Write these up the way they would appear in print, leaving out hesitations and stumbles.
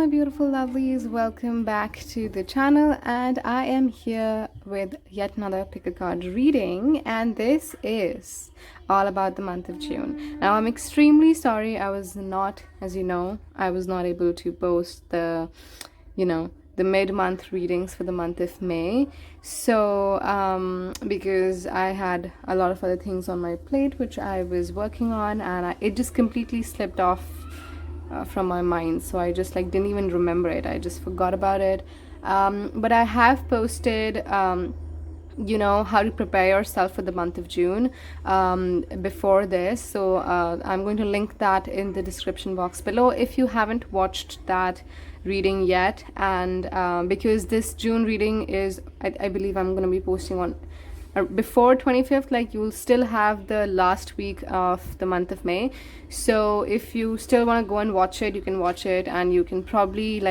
my beautiful lovelies, welcome back to the channel, and I am here with yet another pick a card reading, and this is all about the month of June. Now I'm extremely sorry I was not, as you know, I was not able to post the mid-month readings for the month of May. So because I had a lot of other things on my plate which I was working on, and it just completely slipped off from my mind, so I just didn't even remember it. I just forgot about it. But I have posted how to prepare yourself for the month of June before this, so I'm going to link that in the description box below if you haven't watched that reading yet. And because this June reading is, I believe I'm going to be posting on before 25th, you'll still have the last week of the month of May. So if you still want to go and watch it, you can watch it, and you can probably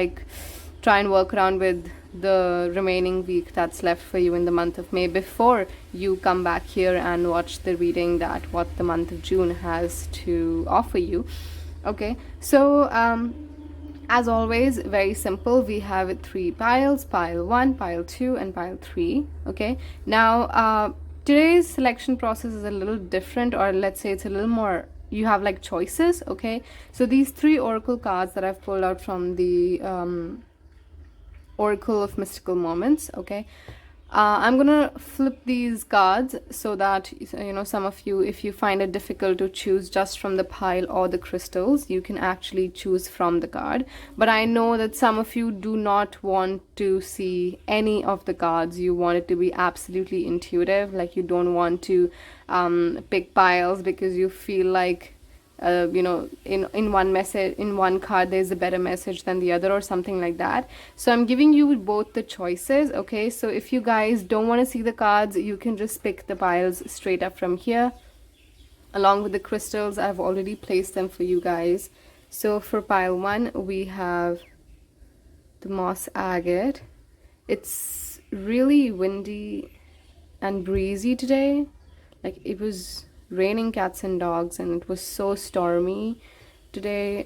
try and work around with the remaining week that's left for you in the month of May before you come back here and watch the reading that what the month of June has to offer you. Okay, so as always, very simple. We have 3 piles: pile 1, pile 2, and pile 3. Okay, now today's selection process is a little different, or let's say it's a little more, you have choices. Okay, so these 3 oracle cards that I've pulled out from the Oracle of Mystical Moments. Okay, I'm gonna flip these cards so that some of you, if you find it difficult to choose just from the pile or the crystals, you can actually choose from the card. But I know that some of you do not want to see any of the cards. You want it to be absolutely intuitive, you don't want to pick piles because you feel like in one card there's a better message than the other or something like that. So I'm giving you both the choices. Okay, so if you guys don't want to see the cards, you can just pick the piles straight up from here along with the crystals. I've already placed them for you guys. So for pile 1 we have the moss agate. It's really windy and breezy today. It was raining cats and dogs, and it was so stormy today.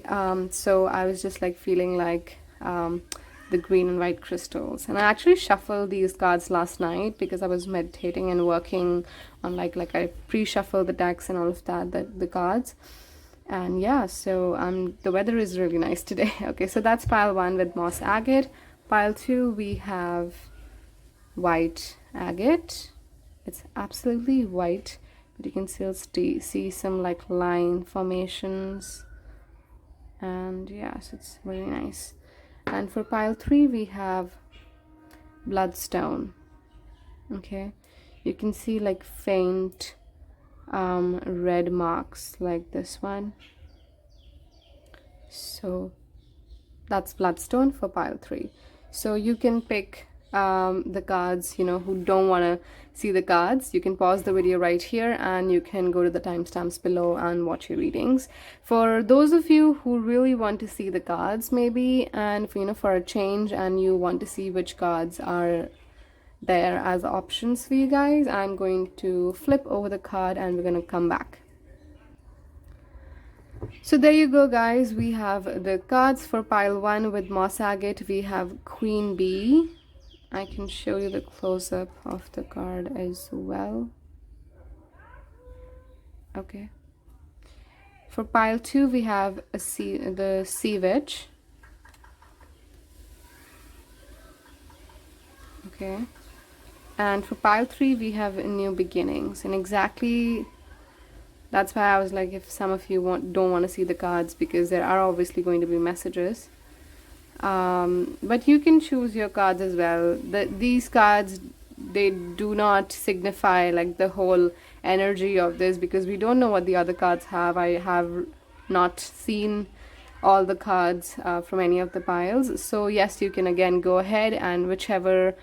So I was just feeling the green and white crystals. And I actually shuffled these cards last night because I was meditating and working on I pre-shuffled the decks and all of that, the cards. And yeah, so the weather is really nice today. Okay, so that's pile 1 with moss agate. Pile 2 we have white agate. It's absolutely white, but you can still see some line formations, and yes, it's really nice. And for pile 3 we have bloodstone. Okay, you can see faint red marks like this one. So that's bloodstone for pile 3. So you can pick the cards, who don't want to see the cards. You can pause the video right here and you can go to the timestamps below and watch your readings. For those of you who really want to see the cards maybe, and for a change, and you want to see which cards are there as options for you guys, I'm going to flip over the card and we're going to come back. So there you go, guys. We have the cards for pile 1 with moss agate. We have Queen Bee. I can show you the close-up of the card as well. Okay. For pile 2 we have the sea witch. Okay. And for pile 3 we have new beginnings. And exactly that's why I was if some of you don't want to see the cards, because there are obviously going to be messages. But you can choose your cards as well. These cards, they do not signify the whole energy of this, because we don't know what the other cards have. I have not seen all the cards from any of the piles. So yes, you can again go ahead and whichever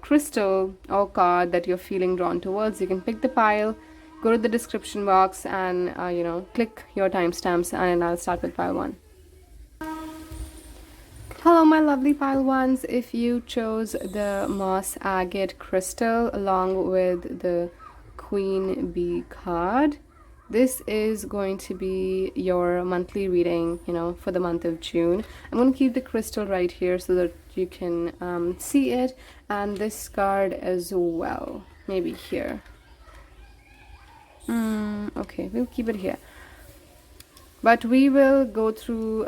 crystal or card that you're feeling drawn towards, you can pick the pile, go to the description box and click your timestamps, and I'll start with pile 1. Hello my lovely pile 1s. If you chose the moss agate crystal along with the Queen Bee card, this is going to be your monthly reading, you know, for the month of June. I'm going to keep the crystal right here so that you can see it, and this card as well, maybe here. Okay, we'll keep it here. But we will go through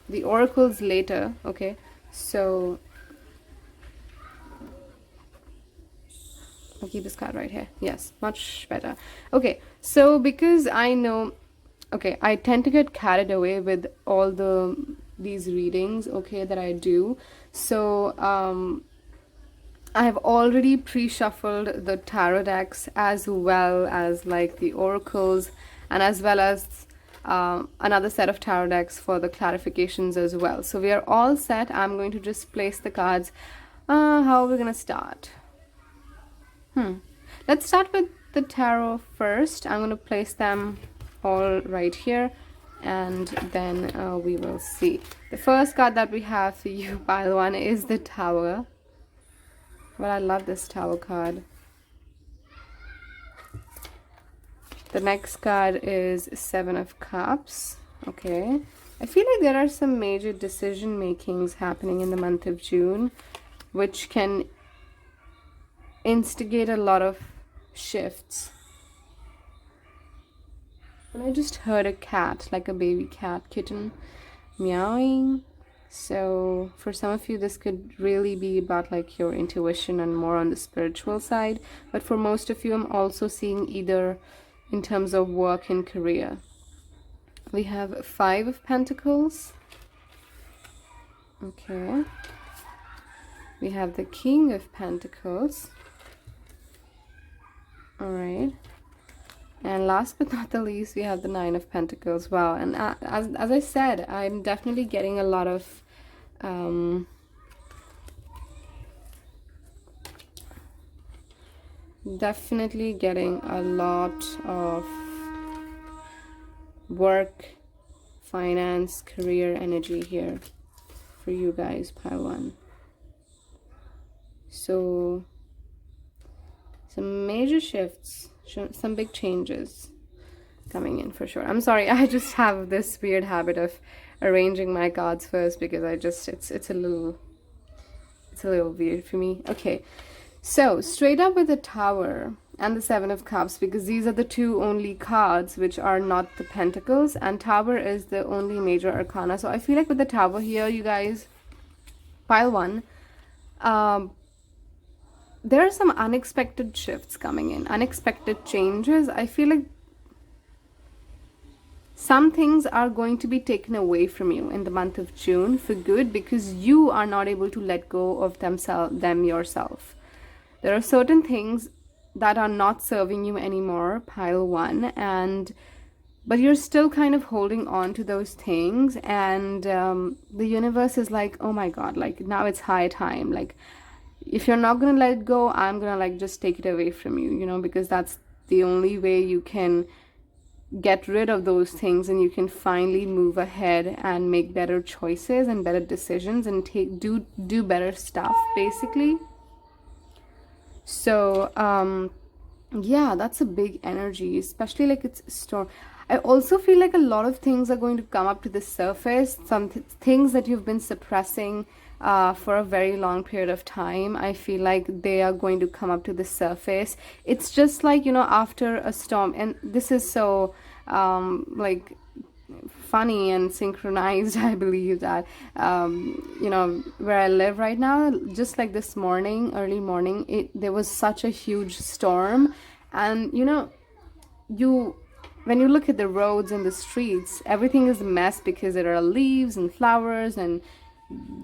the oracles later, okay? So I'll keep this card right here. Yes, much better. Okay, so because I know, okay, I tend to get carried away with all these readings, okay, that I do. So I have already pre-shuffled the tarot decks as well as like the oracles, and as well as another set of tarot decks for the clarifications as well. So we are all set. I'm going to just place the cards. How are we going to start? Let's start with the tarot first. I'm going to place them all right here, and then we will see. The first card that we have for you, pile one, is the Tower. Well, I love this Tower card. The next card is Seven of Cups. Okay. I feel like there are some major decision makings happening in the month of June, which can instigate a lot of shifts. And I just heard a cat, like a baby cat, kitten, meowing. So for some of you, this could really be about like your intuition and more on the spiritual side. But for most of you, I'm also seeing either in terms of work and career. We have Five of Pentacles. Okay. We have the King of Pentacles. All right. And last but not the least, we have the Nine of Pentacles. Wow. And as I said, I'm definitely getting a lot of work, finance, career energy here for you guys, pile one. So some major shifts, some big changes coming in for sure. I'm sorry, I just have this weird habit of arranging my cards first because I just it's a little weird for me. Okay, so straight up with the Tower and the Seven of Cups, because these are the two only cards which are not the Pentacles, and Tower is the only major arcana. So I feel like with the Tower here, you guys, pile one, there are some unexpected shifts coming in, unexpected changes. I feel like some things are going to be taken away from you in the month of June for good, because you are not able to let go of them yourself. There are certain things that are not serving you anymore, pile one, but you're still kind of holding on to those things, and the universe is like, oh my god, like now it's high time, like if you're not gonna let it go, I'm gonna like just take it away from you, you know, because that's the only way you can get rid of those things, and you can finally move ahead and make better choices and better decisions and do better stuff, basically. So yeah, that's a big energy, especially like it's storm. I also feel like a lot of things are going to come up to the surface, some things that you've been suppressing for a very long period of time. I feel like they are going to come up to the surface. It's just like, you know, after a storm, and this is so like funny and synchronized. I believe that you know, where I live right now, just like this morning, early morning, there was such a huge storm, and you know, when you look at the roads and the streets, everything is a mess because there are leaves and flowers and,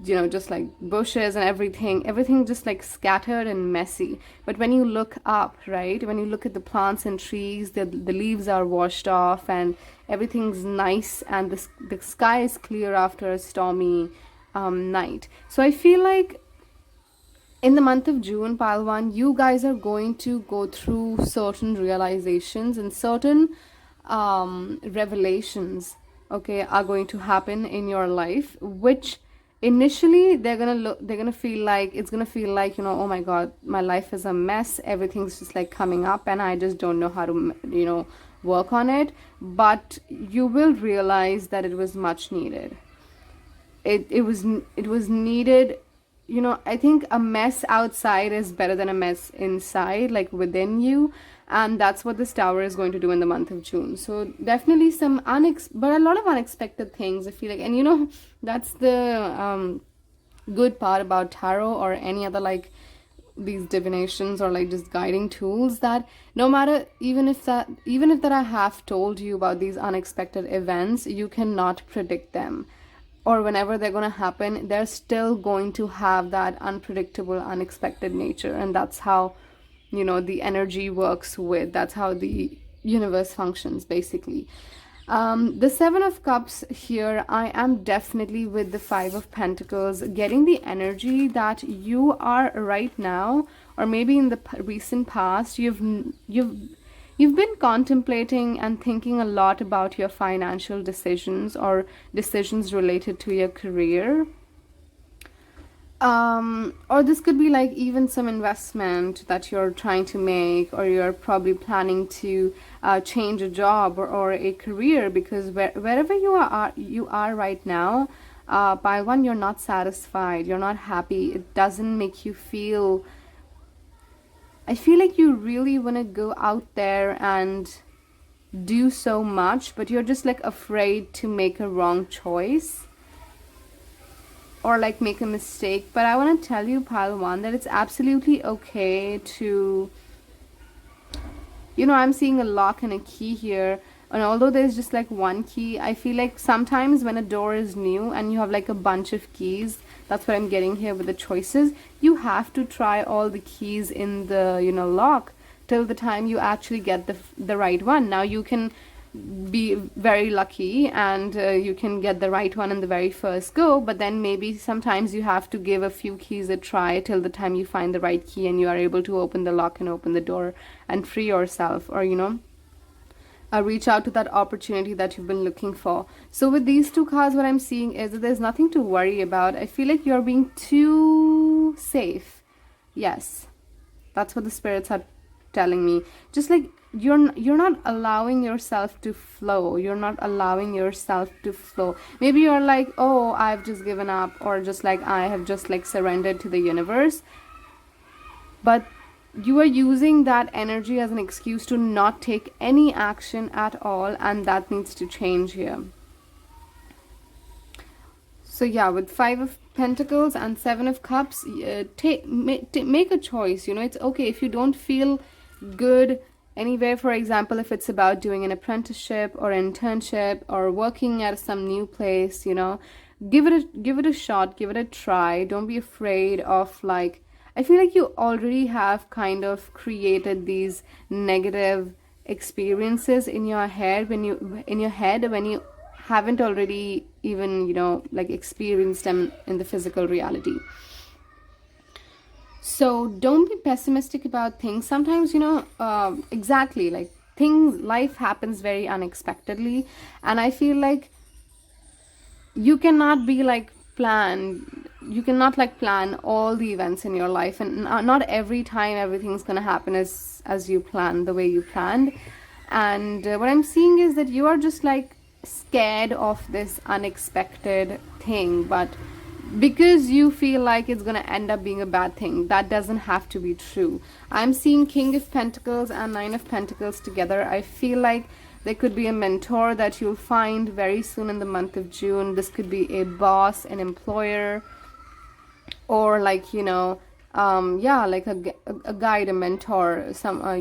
you know, just like bushes and everything just like scattered and messy. But when you look up, right, when you look at the plants and trees, the leaves are washed off and everything's nice, and the sky is clear after a stormy night. So I feel like in the month of June, pile one, you guys are going to go through certain realizations, and certain revelations, okay, are going to happen in your life, which initially they're gonna feel like, it's gonna feel like, you know, oh my god, my life is a mess, everything's just like coming up and I just don't know how to, you know, work on it, but you will realize that it was much needed. It was needed. I think a mess outside is better than a mess inside, like within you, and that's what this tower is going to do in the month of June. So definitely but a lot of unexpected things, I feel like. And that's the good part about tarot or any other like these divinations or like just guiding tools, that no matter, even if that I have told you about these unexpected events, you cannot predict them, or whenever they're going to happen, they're still going to have that unpredictable, unexpected nature. And that's how the energy works with, that's how the universe functions basically. The Seven of Cups here, I am definitely with the Five of Pentacles, getting the energy that you are right now, or maybe in the recent past, you've been contemplating and thinking a lot about your financial decisions or decisions related to your career. Or this could be like even some investment that you're trying to make, or you're probably planning to change a job or a career, because wherever you are right now, by one, you're not satisfied, you're not happy, it doesn't make you feel, I feel like you really want to go out there and do so much, but you're just like afraid to make a wrong choice or like make a mistake. But I want to tell you, pile one, that it's absolutely okay to, I'm seeing a lock and a key here, and although there's just like one key, I feel like sometimes when a door is new and you have like a bunch of keys, that's what I'm getting here with the choices, you have to try all the keys in the lock till the time you actually get the right one. Now you can be very lucky and you can get the right one in the very first go, but then maybe sometimes you have to give a few keys a try till the time you find the right key and you are able to open the lock and open the door and free yourself, or reach out to that opportunity that you've been looking for. So with these two cards, what I'm seeing is that there's nothing to worry about. I feel like you're being too safe. Yes, that's what the spirits are telling me. Just like you're not allowing yourself to flow. You're not allowing yourself to flow. Maybe you're like, oh, I've just given up, or just like I have just like surrendered to the universe. But you are using that energy as an excuse to not take any action at all, and that needs to change here. So yeah, with Five of Pentacles and Seven of Cups, make a choice. It's okay if you don't feel good anywhere. For example, if it's about doing an apprenticeship or internship or working at some new place, give it a shot, give it a try. Don't be afraid of like, I feel like you already have kind of created these negative experiences in your head when you haven't already even like experienced them in the physical reality. So don't be pessimistic about things. Sometimes exactly, like life happens very unexpectedly, and I feel like you cannot be like you cannot like plan all the events in your life, and not every time everything's gonna happen as you plan, the way you planned. And what I'm seeing is that you are just like scared of this unexpected thing, but because you feel like it's gonna end up being a bad thing, that doesn't have to be true. I'm seeing King of Pentacles and Nine of Pentacles together. I feel like there could be a mentor that you'll find very soon in the month of June. This could be a boss, an employer, or like like a guide, a mentor.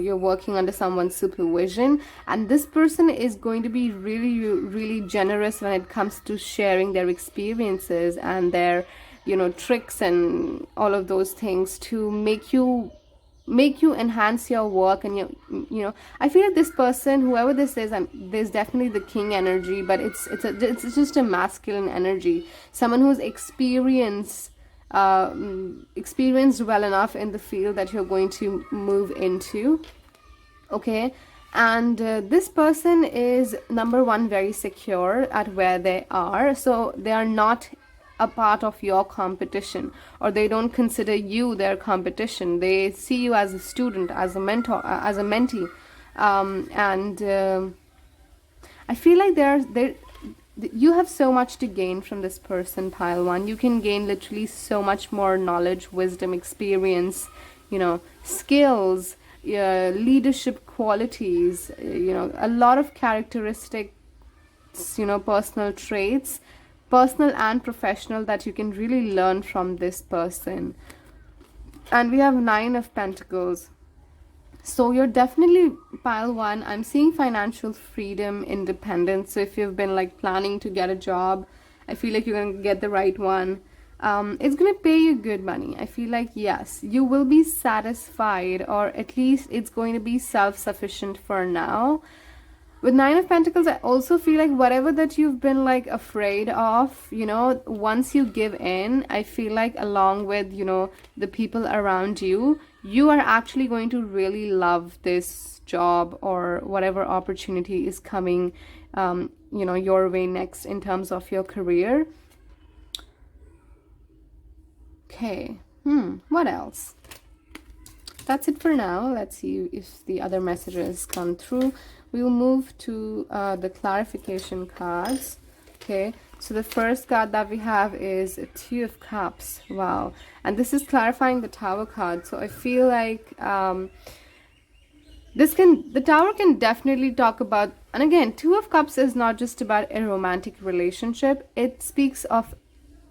You're working under someone's supervision, and this person is going to be really, really generous when it comes to sharing their experiences and their tricks and all of those things to make you enhance your work. And I feel like this person, whoever this is, there's definitely the king energy, but it's just a masculine energy, someone who's experienced well enough in the field that you're going to move into. Okay, and this person is, number one, very secure at where they are, so they are not a part of your competition, or they don't consider you their competition. They see you as a student, as a mentor, as a mentee, And I feel like you have so much to gain from this person, pile one. You can gain literally so much more knowledge, wisdom, experience, skills, leadership qualities, a lot of characteristics, personal traits, personal and professional, that you can really learn from this person. And we have 9 of Pentacles. So you're definitely, pile one, I'm seeing financial freedom, independence. So if you've been like planning to get a job, I feel like you're going to get the right one. It's going to pay you good money. I feel like, yes, you will be satisfied, or at least it's going to be self-sufficient for now. With 9 of Pentacles, I also feel like whatever that you've been like afraid of, once you give in, I feel like along with, the people around you, you are actually going to really love this job or whatever opportunity is coming, your way next in terms of your career. Okay. What else? That's it for now. Let's see if the other messages come through. We'll move to the clarification cards. Okay, so the first card that we have is a 2 of Cups. Wow. And this is clarifying the Tower card. So I feel like the Tower can definitely talk about, and again, 2 of Cups is not just about a romantic relationship. It speaks of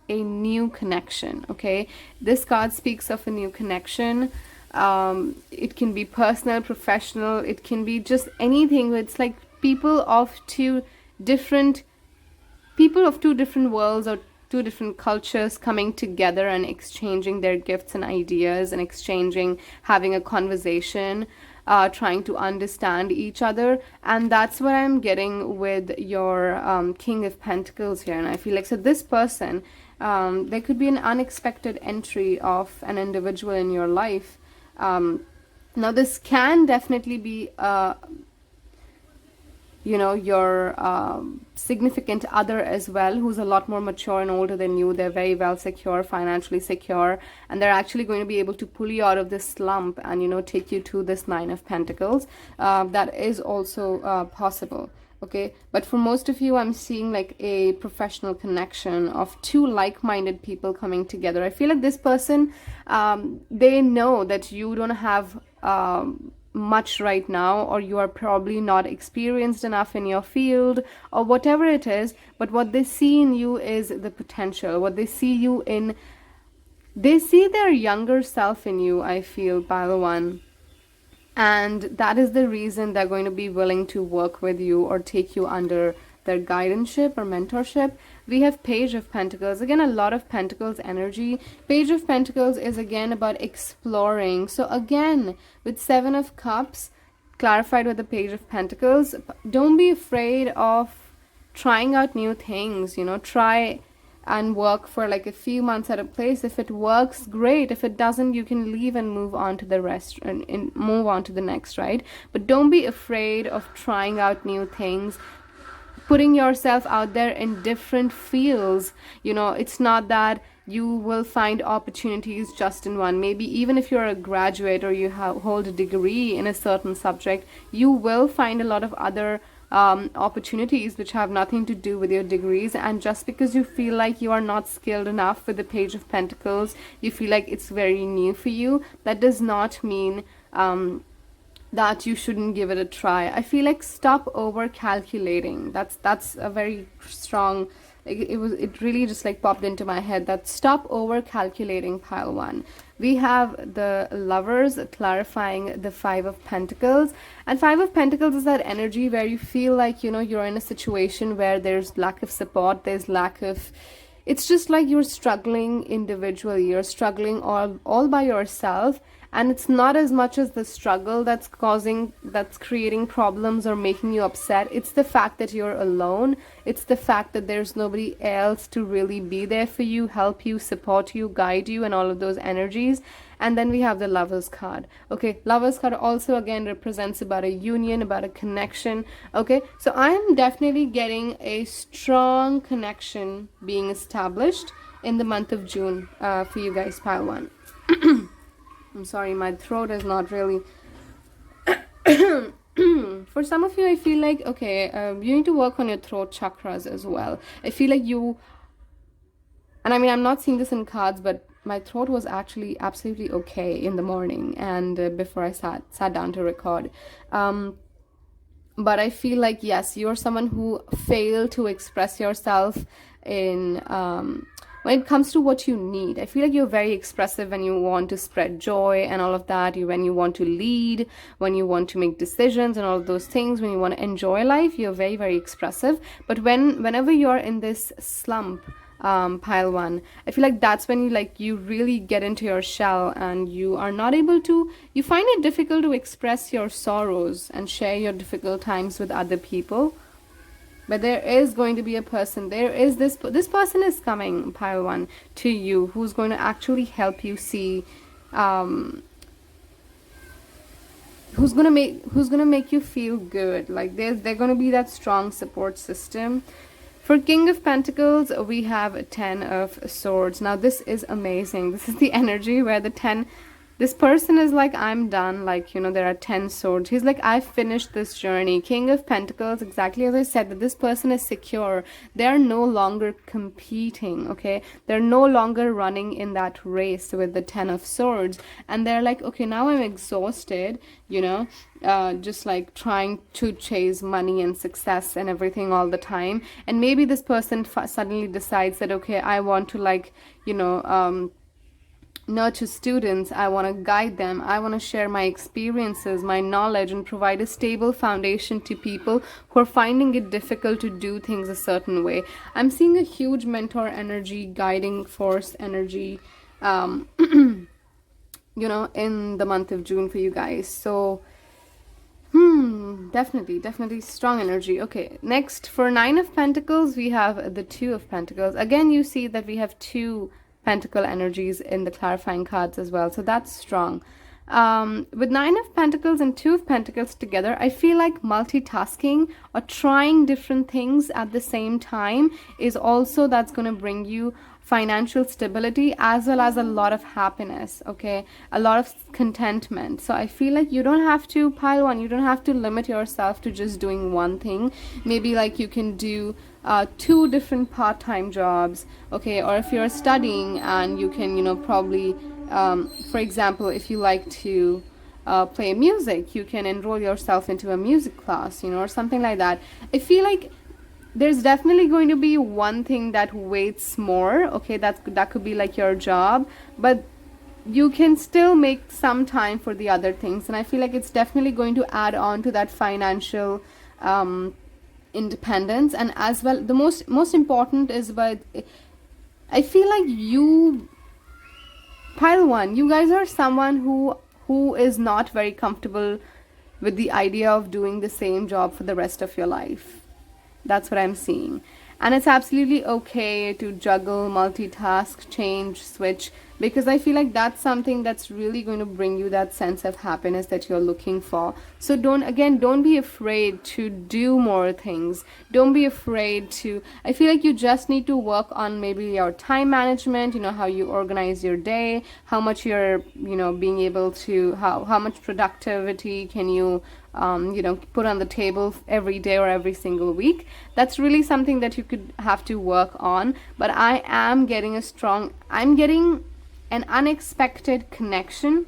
a new connection. Okay, this card speaks of a new connection. It can be personal, professional, it can be just anything. It's like people of two different worlds or 2 different cultures coming together and exchanging their gifts and ideas and having a conversation, trying to understand each other. And that's what I'm getting with your King of Pentacles here. And I feel like, so this person, there could be an unexpected entry of an individual in your life. Now this can definitely be your significant other as well, who's a lot more mature and older than you. They're very well secure, financially secure, and they're actually going to be able to pull you out of this slump and take you to this 9 of Pentacles. That is also possible. Okay, but for most of you, I'm seeing like a professional connection of 2 like-minded people coming together. I feel like this person, they know that you don't have much right now, or you are probably not experienced enough in your field, or whatever it is, but what they see in you is the potential. What they see you in, they see their younger self in you, I feel, by the one. And that is the reason they're going to be willing to work with you or take you under their guidance-ship or mentorship. We have Page of Pentacles. Again, a lot of Pentacles energy. Page of Pentacles is again about exploring. So again, with 7 of Cups, clarified with the Page of Pentacles, don't be afraid of trying out new things. Try and work for like a few months at a place. If it works, great. If it doesn't, you can leave and move on to the rest and move on to the next, right? But don't be afraid of trying out new things, putting yourself out there in different fields. It's not that you will find opportunities just in one. Maybe even if you're a graduate or you hold a degree in a certain subject, you will find a lot of other opportunities which have nothing to do with your degrees. And just because you feel like you are not skilled enough with the Page of Pentacles, you feel like it's very new for you, that does not mean that you shouldn't give it a try. I feel like stop over calculating. That's a very strong, it really just like popped into my head, that stop over calculating, pile one. We have the Lovers clarifying the 5 of Pentacles. And 5 of Pentacles is that energy where you feel like you're in a situation where there's lack of support, there's lack of, it's just like you're struggling individually, you're struggling all by yourself. And it's not as much as the struggle that's creating problems or making you upset. It's the fact that you're alone. It's the fact that there's nobody else to really be there for you, help you, support you, guide you, and all of those energies. And then we have the Lovers card. Okay, Lovers card also again represents about a union, about a connection. Okay, so I'm definitely getting a strong connection being established in the month of June for you guys, pile one. I'm sorry, my throat is not really For some of you, I feel like, okay, you need to work on your throat chakras as well. I feel like you, and I mean, I'm not seeing this in cards, but my throat was actually absolutely okay in the morning and before I sat down to record. But I feel like, yes, you're someone who failed to express yourself in when it comes to what you need. I feel like you're very expressive when you want to spread joy and all of that. When you want to lead, when you want to make decisions and all of those things, when you want to enjoy life, you're very, very expressive. But whenever you're in this slump, pile one, I feel like that's when you really get into your shell and you are not able to, you find it difficult to express your sorrows and share your difficult times with other people. But there is going to be a person, there is this person is coming, pile one, to you, who's going to actually help you see, who's gonna make you feel good. Like they're gonna be that strong support system. For King of Pentacles, we have 10 of Swords. Now this is amazing. This is the energy where this person is like, I'm done. Like, you know, there are 10 swords. He's like, I finished this journey. King of Pentacles, exactly as I said, that this person is secure. They're no longer competing, okay? They're no longer running in that race with the 10 of Swords. And they're like, okay, now I'm exhausted, you know, just like trying to chase money and success and everything all the time. And maybe this person suddenly decides that, okay, I want to, like, you know, nurture students, I want to guide them, I want to share my experiences, my knowledge, and provide a stable foundation to people who are finding it difficult to do things a certain way. I'm seeing a huge mentor energy, guiding force energy, you know, in the month of June for you guys. So definitely strong energy. Okay, next for 9 of Pentacles, we have the 2 of Pentacles. Again, you see that we have 2 Pentacle energies in the clarifying cards as well, so that's strong. With 9 of Pentacles and 2 of Pentacles together, I feel like multitasking or trying different things at the same time is also, that's going to bring you financial stability as well as a lot of happiness, okay, a lot of contentment. So I feel like you don't have to, pile one, you don't have to limit yourself to just doing one thing. Maybe like you can do 2 different part-time jobs, okay, or if you're studying and you can, you know, probably for example, if you like to play music, you can enroll yourself into a music class, you know, or something like that. I feel like there's definitely going to be one thing that weights more, okay, that could be like your job, but you can still make some time for the other things. And I feel like it's definitely going to add on to that financial independence. And as well, the most important is, but I feel like you, pile one, you guys are someone who is not very comfortable with the idea of doing the same job for the rest of your life. That's what I'm seeing. And it's absolutely okay to juggle, multitask, change, switch, because I feel like that's something that's really going to bring you that sense of happiness that you're looking for. So don't be afraid to do more things. Don't be afraid to, I feel like you just need to work on maybe your time management, you know, how you organize your day, how much you're, you know, being able to, how much productivity can you you know, put on the table every day or every single week. That's really something that you could have to work on. But I am getting I'm getting an unexpected connection,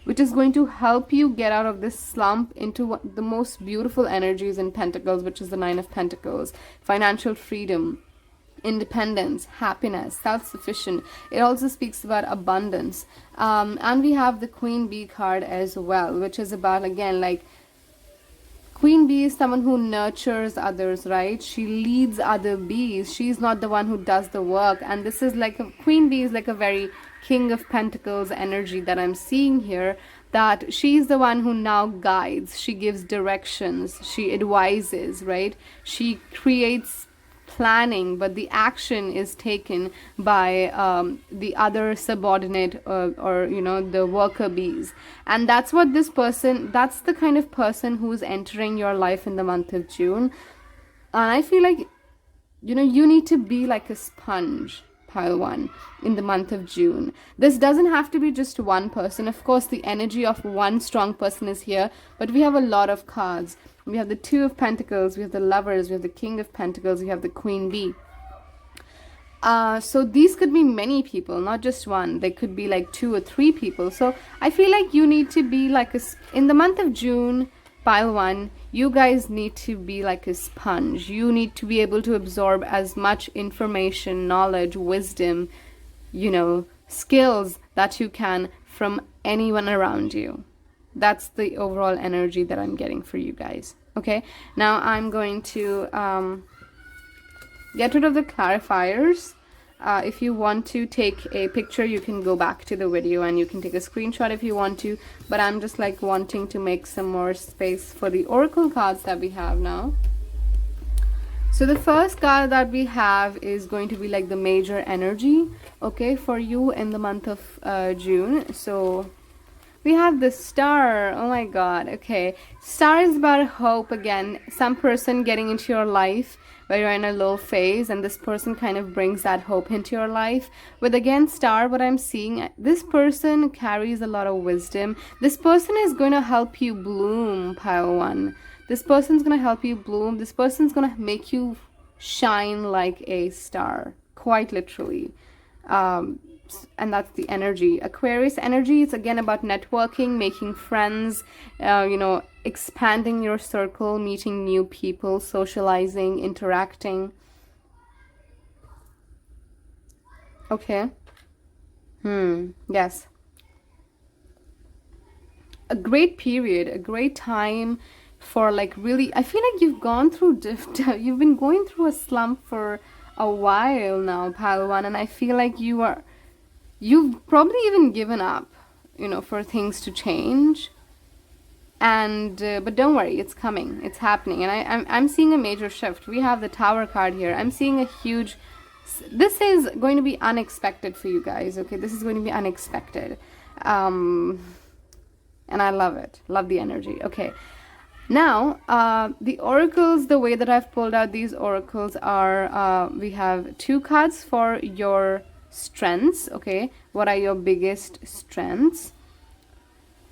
which is going to help you get out of this slump into the most beautiful energies in Pentacles, which is the 9 of Pentacles. Financial freedom, independence, happiness, self-sufficient. It also speaks about abundance. And we have the Queen Bee card as well, which is about, again, like, Queen Bee is someone who nurtures others, right? She leads other bees. She's not the one who does the work. And this is like, Queen Bee is like a very King of Pentacles energy that I'm seeing here, that she's the one who now guides. She gives directions. She advises, right? She creates planning, but the action is taken by the other subordinate or you know, the worker bees. And that's what this person, that's the kind of person who's entering your life in the month of June. And I feel like, you know, you need to be like a sponge, pile 1, in the month of June. This doesn't have to be just one person. Of course, the energy of one strong person is here, but we have a lot of cards. We have the Two of Pentacles, we have the Lovers, we have the King of Pentacles, we have the Queen Bee. So these could be many people, not just one. They could be like 2 or 3 people. So I feel like you need to be like in the month of June, pile 1, you guys need to be like a sponge. You need to be able to absorb as much information, knowledge, wisdom, you know, skills that you can from anyone around you. That's the overall energy that I'm getting for you guys. Okay, now I'm going to get rid of the clarifiers. If you want to take a picture, you can go back to the video and you can take a screenshot if you want to, but I'm just like wanting to make some more space for the oracle cards that we have now. So the first card that we have is going to be like the major energy, okay, for you in the month of June. So we have the Star. Oh my god. Okay, Star is about hope again. Some person getting into your life where you're in a low phase, and this person kind of brings that hope into your life. But again, Star, what I'm seeing, this person carries a lot of wisdom. This person is going to help you bloom, pile 1. This person's going to help you bloom. This person's going to make you shine like a star, quite literally. And that's the energy. Aquarius energy is again about networking, making friends, you know, expanding your circle, meeting new people, socializing, interacting. Okay. Yes. A great period, a great time for like really, I feel like you've gone through, you've been going through a slump for a while now, pile 1, and I feel like you've probably even given up, you know, for things to change. And but don't worry, it's coming, it's happening. And I'm seeing a major shift. We have the Tower card here. I'm seeing a huge, this is going to be unexpected for you guys, okay? This is going to be unexpected. And I love it, love the energy. Okay, now the oracles, the way that I've pulled out these oracles are, we have 2 cards for your strengths. Okay, what are your biggest strengths,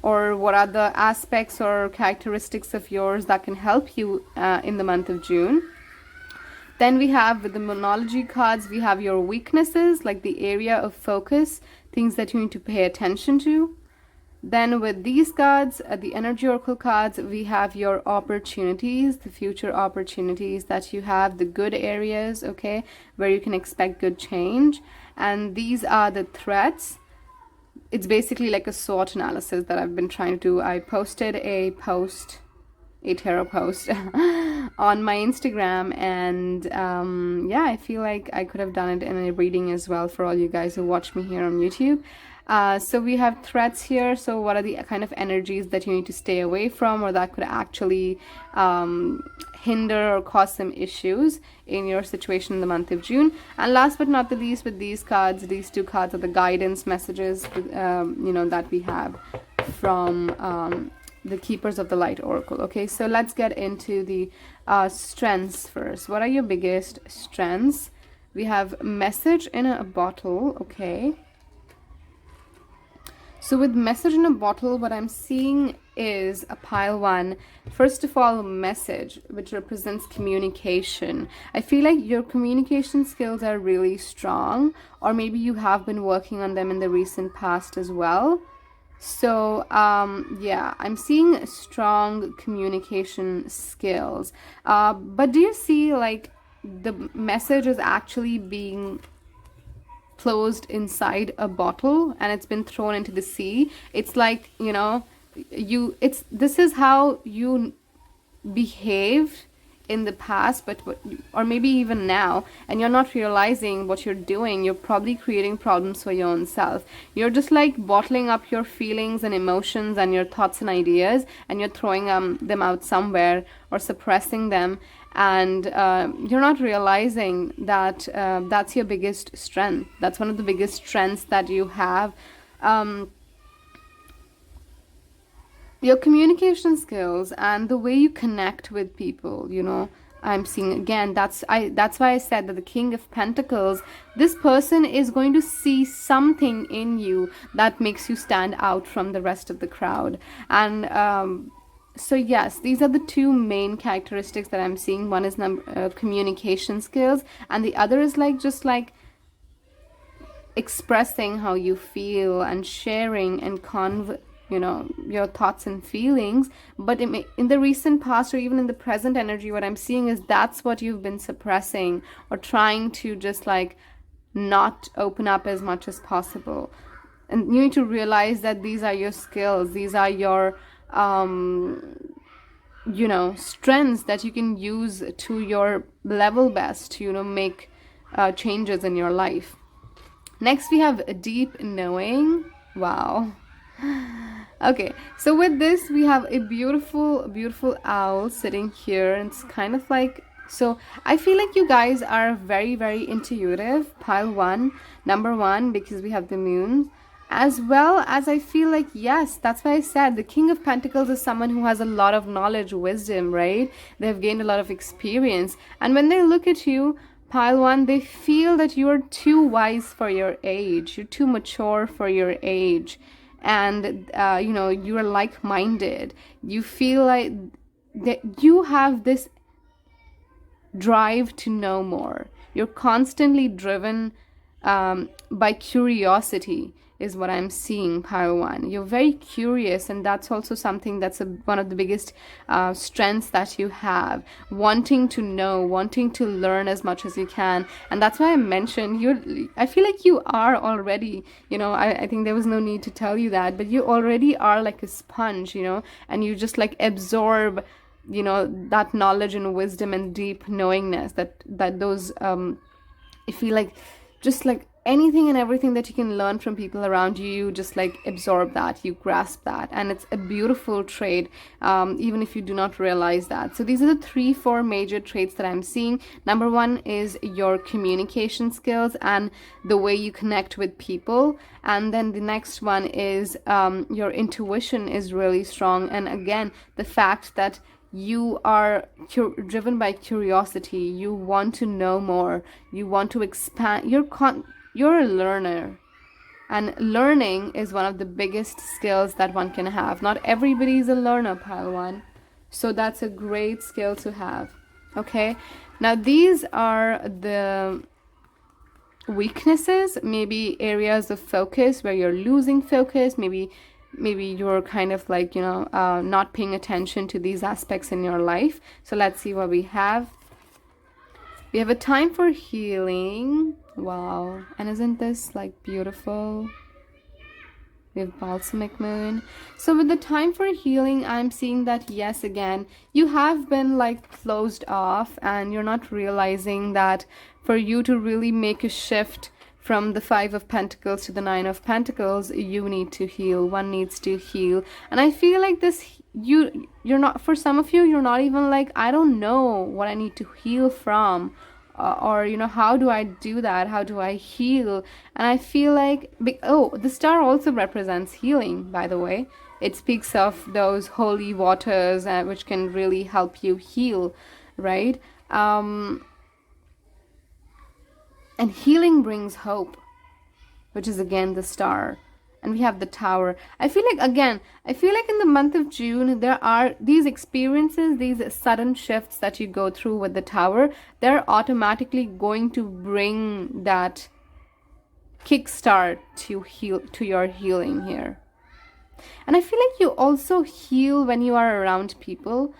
or what are the aspects or characteristics of yours that can help you in the month of June? Then we have, with the Monology cards, we have your weaknesses, like the area of focus, things that you need to pay attention to. Then with these cards, the Energy Oracle cards, we have your opportunities, the future opportunities that you have, the good areas, okay, where you can expect good change. And these are the threats. It's basically like a SWOT analysis that I've been trying to do. I posted a tarot post on my Instagram, and yeah, I feel like I could have done it in a reading as well for all you guys who watch me here on YouTube. So we have threats here. So what are the kind of energies that you need to stay away from, or that could actually hinder or cause some issues in your situation in the month of June? And last but not the least, with these cards, these 2 cards are the guidance messages, you know, that we have from the Keepers of the Light Oracle. Okay, so let's get into the strengths first. What are your biggest strengths? We have message in a bottle. Okay, so with message in a bottle, what I'm seeing is a pile 1. First of all, message, which represents communication. I feel like your communication skills are really strong, or maybe you have been working on them in the recent past as well. So yeah, I'm seeing strong communication skills. But do you see like the message is actually being closed inside a bottle and it's been thrown into the sea? It's like, you know, this is how you behaved in the past, but or maybe even now, and you're not realizing what you're doing. You're probably creating problems for your own self. You're just like bottling up your feelings and emotions and your thoughts and ideas, and you're throwing them out somewhere or suppressing them, and you're not realizing that that's your biggest strength. That's one of the biggest strengths that you have. Your communication skills and the way you connect with people, you know, I'm seeing again. That's why I said that the King of Pentacles, this person is going to see something in you that makes you stand out from the rest of the crowd. And so yes, these are the two main characteristics that I'm seeing. One is communication skills, and the other is like just like expressing how you feel and sharing and your thoughts and feelings. But in the recent past, or even in the present energy, what I'm seeing is that's what you've been suppressing or trying to just like not open up as much as possible. And you need to realize that these are your skills, these are your strengths that you can use to your level best to make changes in your life. Next, we have a deep knowing. Wow. Okay, so with this, we have a beautiful, beautiful owl sitting here. And it's kind of like, so I feel like you guys are very, very intuitive, pile one, number one, because we have the moon. As well as I feel like, yes, that's why I said the King of Pentacles is someone who has a lot of knowledge, wisdom, right? They've gained a lot of experience. And when they look at you, pile one, they feel that you are too wise for your age. You're too mature for your age. And, you are like-minded. You feel like that you have this drive to know more. You're constantly driven by curiosity is what I'm seeing, pile one. You're very curious, and that's also something that's one of the biggest strengths that you have. Wanting to know, wanting to learn as much as you can. And that's why I mentioned I feel like you are already, I think there was no need to tell you that, but you already are like a sponge, and you just like absorb that knowledge and wisdom and deep knowingness that those I feel like just like anything and everything that you can learn from people around you, you just like absorb that, you grasp that, and it's a beautiful trait, even if you do not realize that. So these are the 3-4 major traits that I'm seeing. Number one is your communication skills and the way you connect with people, and then the next one is your intuition is really strong, and again the fact that you are driven by curiosity. You want to know more, you want to expand. You're a learner, and learning is one of the biggest skills that one can have. Not everybody is a learner, pile one, so that's a great skill to have. Okay, now these are the weaknesses, maybe areas of focus where you're losing focus. Maybe you're kind of like not paying attention to these aspects in your life. So let's see what we have. We have a time for healing. Wow. And isn't this like beautiful? We have balsamic moon. So with the time for healing, I'm seeing that, yes, again, you have been like closed off, and you're not realizing that for you to really make a shift from the 5 of Pentacles to the 9 of Pentacles, you need to heal. One needs to heal. And I feel like this, you're not, for some of you, you're not even like, I don't know what I need to heal from. Or how do I do that? How do I heal? And I feel like, the star also represents healing, by the way. It speaks of those holy waters which can really help you heal, right? And healing brings hope, which is again the star. And we have the Tower. I feel like in the month of June, there are these experiences, these sudden shifts that you go through with the Tower. They're automatically going to bring that kickstart to your healing here. And I feel like you also heal when you are around people.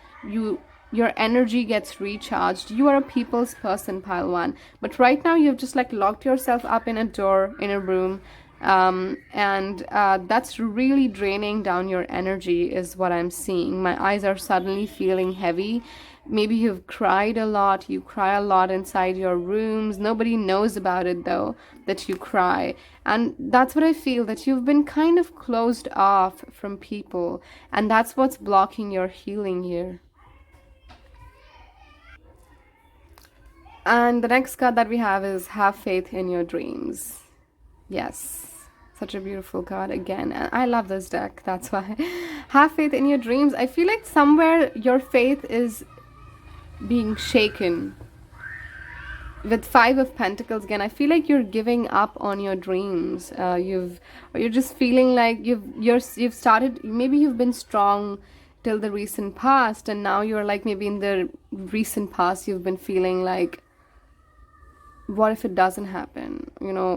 Your energy gets recharged. You are a people's person, pile one. But right now you've just like locked yourself up in a room. And that's really draining down your energy is what I'm seeing. My eyes are suddenly feeling heavy. Maybe you've cried a lot. You cry a lot inside your rooms. Nobody knows about it though, that you cry. And that's what I feel, that you've been kind of closed off from people. And that's what's blocking your healing here. And the next card that we have is Have Faith in Your Dreams. Yes, such a beautiful card again. And I love this deck, that's why. Have faith in your dreams. I feel like somewhere your faith is being shaken. With Five of Pentacles again, I feel like you're giving up on your dreams. You're just feeling like you've started, maybe you've been strong till the recent past, and now you're like, maybe in the recent past you've been feeling like, what if it doesn't happen?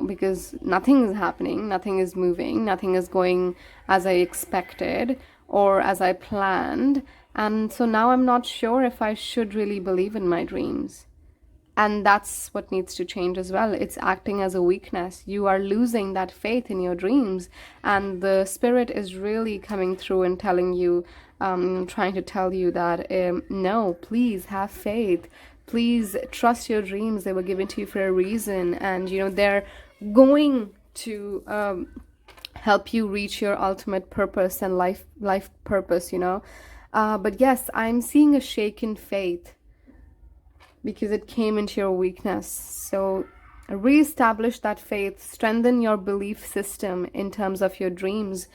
Because nothing is happening, nothing is moving, nothing is going as I expected or as I planned. And so now I'm not sure if I should really believe in my dreams. And that's what needs to change as well. It's acting as a weakness. You are losing that faith in your dreams. And the spirit is really coming through and telling you, trying to tell you that, no, please have faith. Please trust your dreams. They were given to you for a reason. And, they're going to help you reach your ultimate purpose and life purpose, But yes, I'm seeing a shaken faith, because it came into your weakness. So reestablish that faith, strengthen your belief system in terms of your dreams.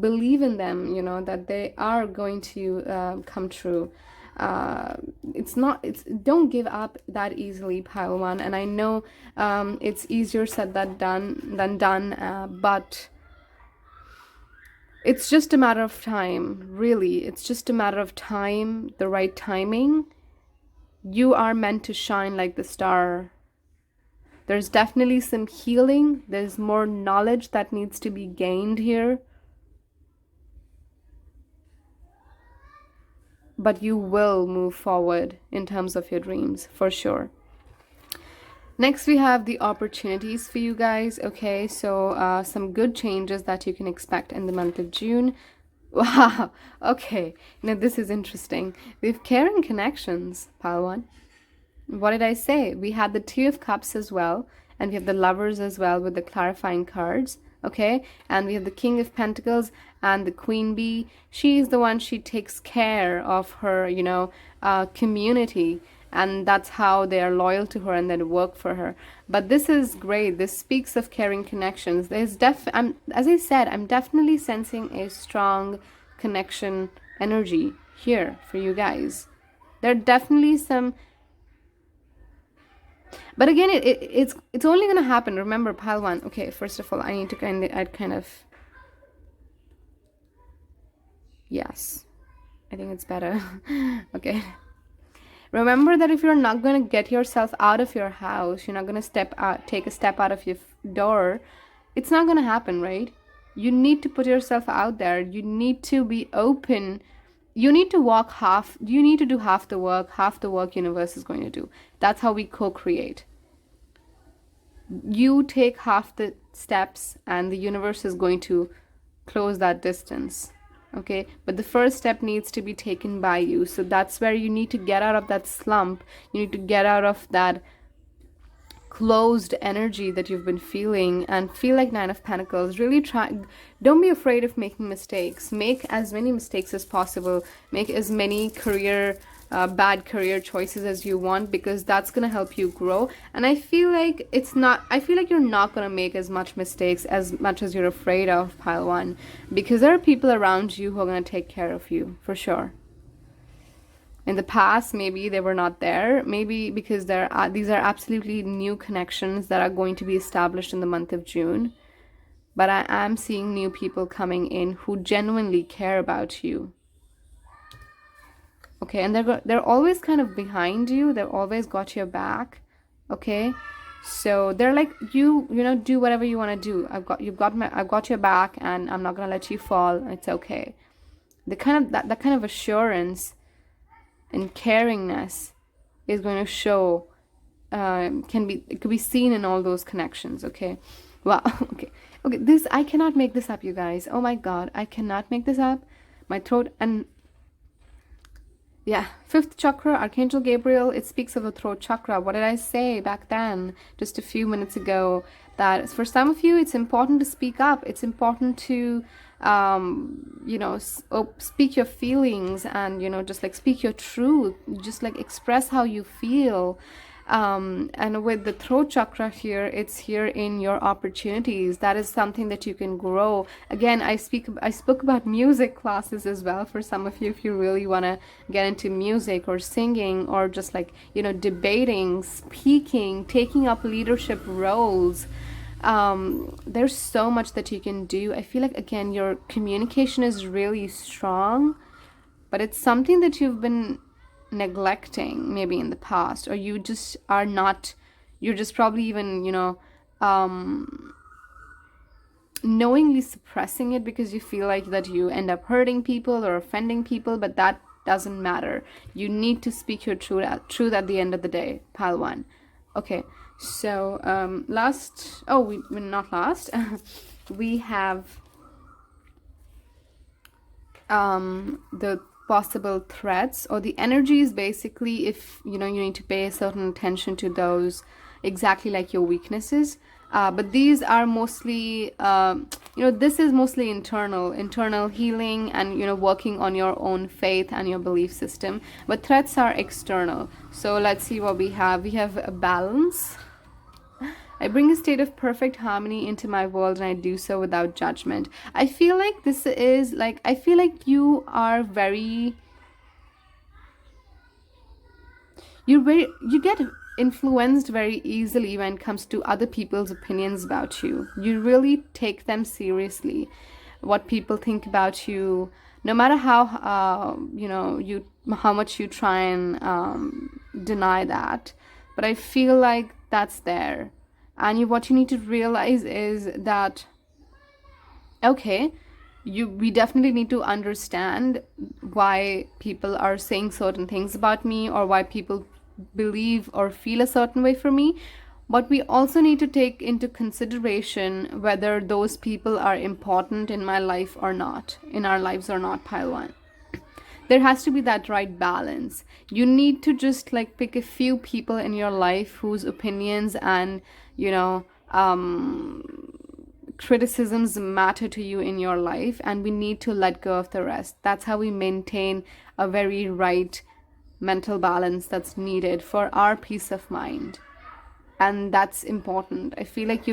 Believe in them, that they are going to come true. Don't give up that easily, pile one. And I know it's easier said than done, but it's just a matter of time, really. It's just a matter of time, the right timing. You are meant to shine like the star. There's definitely some healing. There's more knowledge that needs to be gained here. But you will move forward in terms of your dreams, for sure. Next, we have the opportunities for you guys. Okay, so some good changes that you can expect in the month of June. Wow, okay, now this is interesting. We have caring connections, pile one. What did I say? We had the Two of Cups as well, and we have the Lovers as well with the clarifying cards, okay? And we have the King of Pentacles and the Queen Bee. She's the one, she takes care of her, community, and that's how they are loyal to her and they work for her. But this is great. This speaks of caring connections. As I said, I'm definitely sensing a strong connection energy here for you guys. There are definitely some, but again, it's only gonna happen. Remember, pile one. Okay, first of all, I need to kind of yes, I think it's better. Okay. Remember that if you're not going to get yourself out of your house, you're not going to take a step out of your door, it's not going to happen, right? You need to put yourself out there. You need to be open. You need to do half the work universe is going to do. That's how we co-create. You take half the steps and the universe is going to close that distance. Okay, but the first step needs to be taken by you. So that's where you need to get out of that slump. You need to get out of that closed energy that you've been feeling and feel like Nine of Pentacles. Really don't be afraid of making mistakes. Make as many mistakes as possible. Make as many bad career choices as you want, because that's going to help you grow. And I feel like you're not going to make as much mistakes as much as you're afraid of, pile one, because there are people around you who are going to take care of you, for sure. In the past, maybe they were not there, maybe because these are absolutely new connections that are going to be established in the month of June. But I am seeing new people coming in who genuinely care about you. Okay, and they're always kind of behind you. They've always got your back. Okay, so they're like, do whatever you want to do. I've got your back, and I'm not gonna let you fall. It's okay. The kind of that kind of assurance and caringness is going to show. It could be seen in all those connections. Okay, wow. Okay. This, I cannot make this up, you guys. Oh my God, I cannot make this up. My throat. And yeah, fifth chakra, Archangel Gabriel, it speaks of a throat chakra. What did I say back then, just a few minutes ago? That for some of you, it's important to speak up. It's important to, speak your feelings and, just like speak your truth. Just like express how you feel. And with the throat chakra here, it's here in your opportunities. That is something that you can grow. Again, I spoke about music classes as well for some of you, if you really want to get into music or singing, or just like, debating, speaking, taking up leadership roles. There's so much that you can do. I feel like, again, your communication is really strong, but it's something that you've been neglecting maybe in the past, or you just are not, you're just probably even, knowingly suppressing it because you feel like that you end up hurting people or offending people, but that doesn't matter. You need to speak your truth at the end of the day, pile one. Okay, so we have the possible threats or the energies. Basically, if you need to pay a certain attention to those, exactly like your weaknesses, but these are mostly this is mostly internal healing and working on your own faith and your belief system. But threats are external. So let's see what we have. We have a balance. I bring a state of perfect harmony into my world, and I do so without judgment. I feel like this is like, I feel like you are you get influenced very easily when it comes to other people's opinions about you. You really take them seriously, what people think about you, no matter how how much you try and deny that. But I feel like that's there. And what you need to realize is that, okay, we definitely need to understand why people are saying certain things about me, or why people believe or feel a certain way for me. But we also need to take into consideration whether those people are important in my life or not, in our lives or not, pile one. There has to be that right balance. You need to just like pick a few people in your life whose opinions and criticisms matter to you in your life, and we need to let go of the rest. That's how we maintain a very right mental balance that's needed for our peace of mind. And that's important. I feel like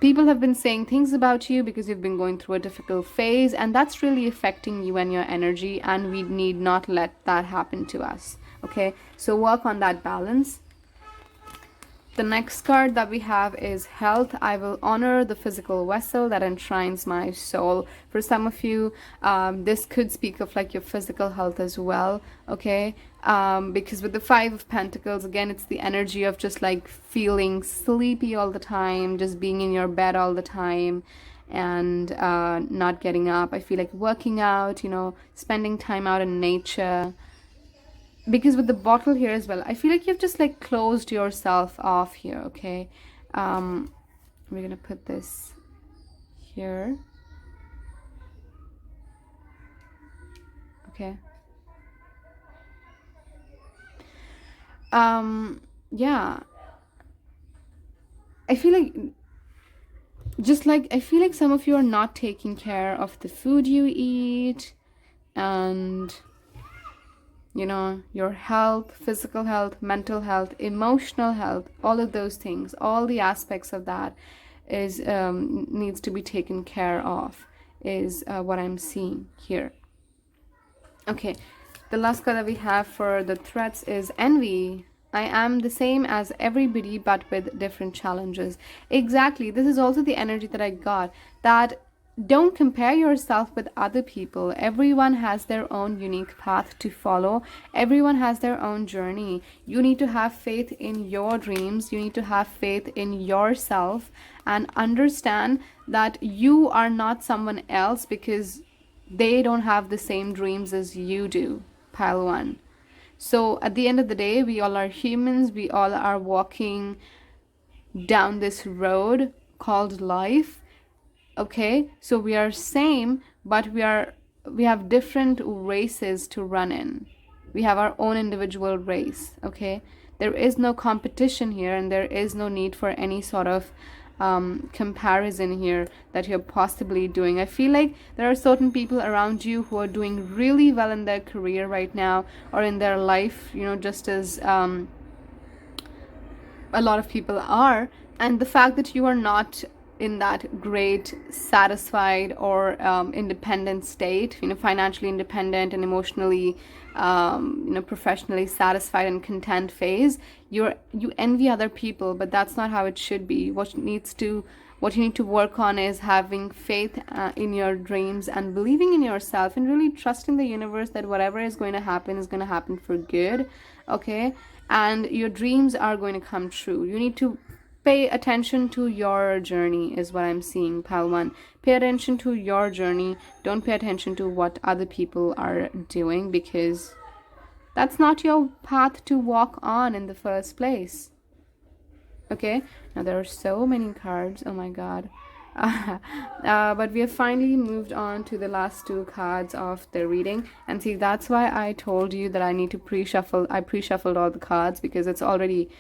people have been saying things about you because you've been going through a difficult phase, and that's really affecting you and your energy, and we need not let that happen to us. Okay, so work on that balance. The next card that we have is health. I will honor the physical vessel that enshrines my soul. For some of you, this could speak of like your physical health as well, okay? Because with the Five of Pentacles, again, it's the energy of just like feeling sleepy all the time, just being in your bed all the time, and not getting up. I feel like working out, spending time out in nature. Because with the bottle here as well, I feel like you've just like closed yourself off here, okay? We're gonna put this here. Okay. Yeah. I feel like some of you are not taking care of the food you eat, and your health, physical health, mental health, emotional health, all of those things, all the aspects of that is needs to be taken care of, is what I'm seeing here. Okay, the last card that we have for the threats is envy. I am the same as everybody, but with different challenges. Exactly, this is also the energy that I got, that don't compare yourself with other people. Everyone has their own unique path to follow. Everyone has their own journey. You need to have faith in your dreams. You need to have faith in yourself and understand that you are not someone else because they don't have the same dreams as you do, pile one. So at the end of the day, we all are humans. We all are walking down this road called life. Okay, so we are same, but we have different races to run in. We have our own individual race. Okay, there is no competition here, and there is no need for any sort of comparison here that you're possibly doing. I feel like there are certain people around you who are doing really well in their career right now, or in their life, just as a lot of people are, and the fact that you are not in that great satisfied or independent state, financially independent and emotionally professionally satisfied and content phase, you envy other people, but that's not how it should be. What you need to work on is having faith in your dreams and believing in yourself and really trusting the universe that whatever is going to happen for good, okay? And your dreams are going to come true. You need to pay attention to your journey is what I'm seeing, pile one. Pay attention to your journey. Don't pay attention to what other people are doing, because that's not your path to walk on in the first place. Okay, now there are so many cards, oh my god. But we have finally moved on to the last two cards of the reading, and see, that's why I told you that I need to pre-shuffle. I pre-shuffled all the cards because it's already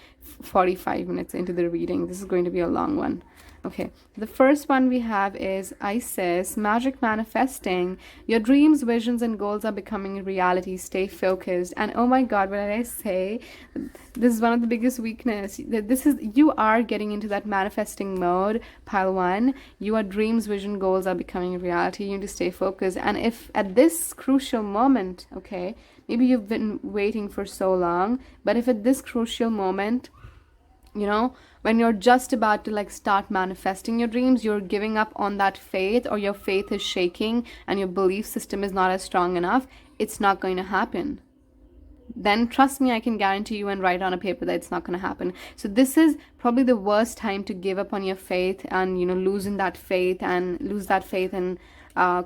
45 minutes into the reading. This is going to be a long one. Okay, the first one we have is Isis, magic manifesting. Your dreams, visions, and goals are becoming reality. Stay focused. And oh my god, what did I say? This is one of the biggest weakness. You are getting into that manifesting mode, pile one. Your dreams, vision, goals are becoming reality. You need to stay focused. And if at this crucial moment, okay, maybe you've been waiting for so long, but if at this crucial moment, when you're just about to start manifesting your dreams, you're giving up on that faith, or your faith is shaking and your belief system is not as strong enough, it's not going to happen. Then trust me, I can guarantee you and write on a paper that it's not going to happen. So this is probably the worst time to give up on your faith and lose that faith and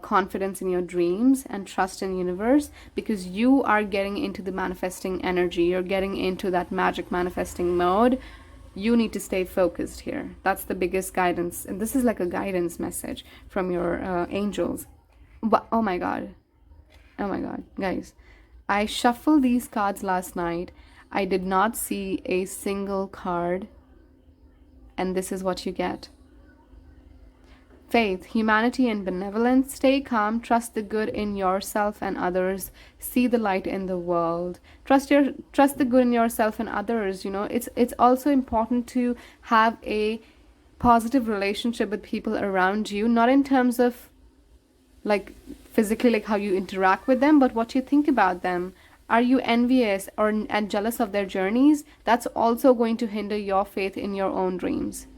confidence in your dreams and trust in the universe, because you are getting into the manifesting energy. You're getting into that magic manifesting mode. You need to stay focused here. That's the biggest guidance. And this is like a guidance message from your angels. But oh my god, guys, I shuffled these cards last night. I did not see a single card, and this is what you get. Faith, humanity, and benevolence. Stay calm. Trust the good in yourself and others. See the light in the world. Trust the good in yourself and others. It's also important to have a positive relationship with people around you, not in terms of physically how you interact with them, but what you think about them. Are you envious and jealous of their journeys? That's also going to hinder your faith in your own dreams.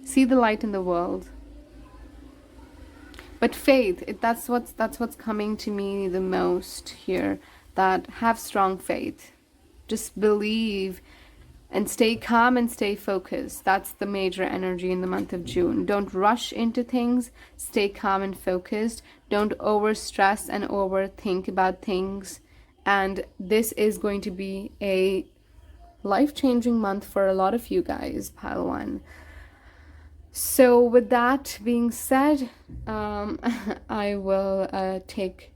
See the light in the world. But faith, that's what's coming to me the most here. That have strong faith. Just believe and stay calm and stay focused. That's the major energy in the month of June. Don't rush into things. Stay calm and focused. Don't over stress and overthink about things. And this is going to be a life-changing month for a lot of you guys, pile one. So with that being said, I will take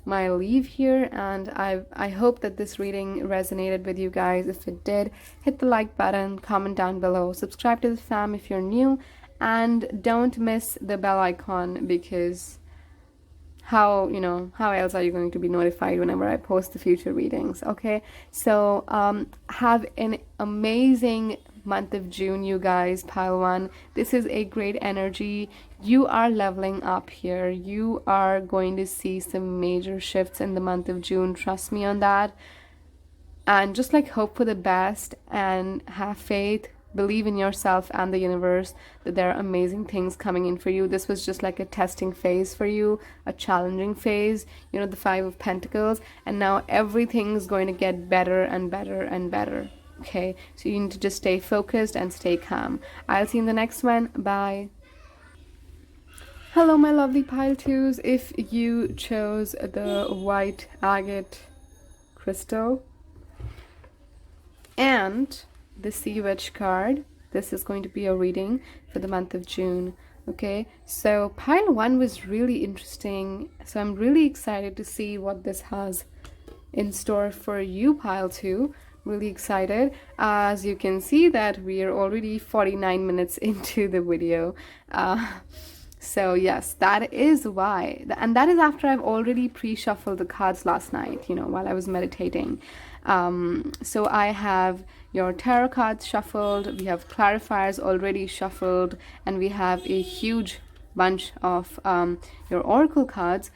my leave here, and I hope that this reading resonated with you guys. If it did, hit the like button, comment down below, subscribe to the fam if you're new, and don't miss the bell icon, because how else are you going to be notified whenever I post the future readings? Okay, so have an amazing month of June, you guys, pile one. This is a great energy. You are leveling up here. You are going to see some major shifts in the month of June. Trust me on that. And just hope for the best and have faith. Believe in yourself and the universe that there are amazing things coming in for you. This was just a testing phase for you, a challenging phase, the 5 of Pentacles, and now everything's going to get better and better and better. Okay, so you need to just stay focused and stay calm. I'll see you in the next one. Bye. Hello, my lovely pile twos. If you chose the white agate crystal and the Sea Witch card, this is going to be a reading for the month of June. Okay, so pile one was really interesting. So I'm really excited to see what this has in store for you, pile two. Really excited. As you can see that we are already 49 minutes into the video. So yes, that is why, and that is after I've already pre-shuffled the cards last night, while I was meditating. So I have your tarot cards shuffled, we have clarifiers already shuffled, and we have a huge bunch of your oracle cards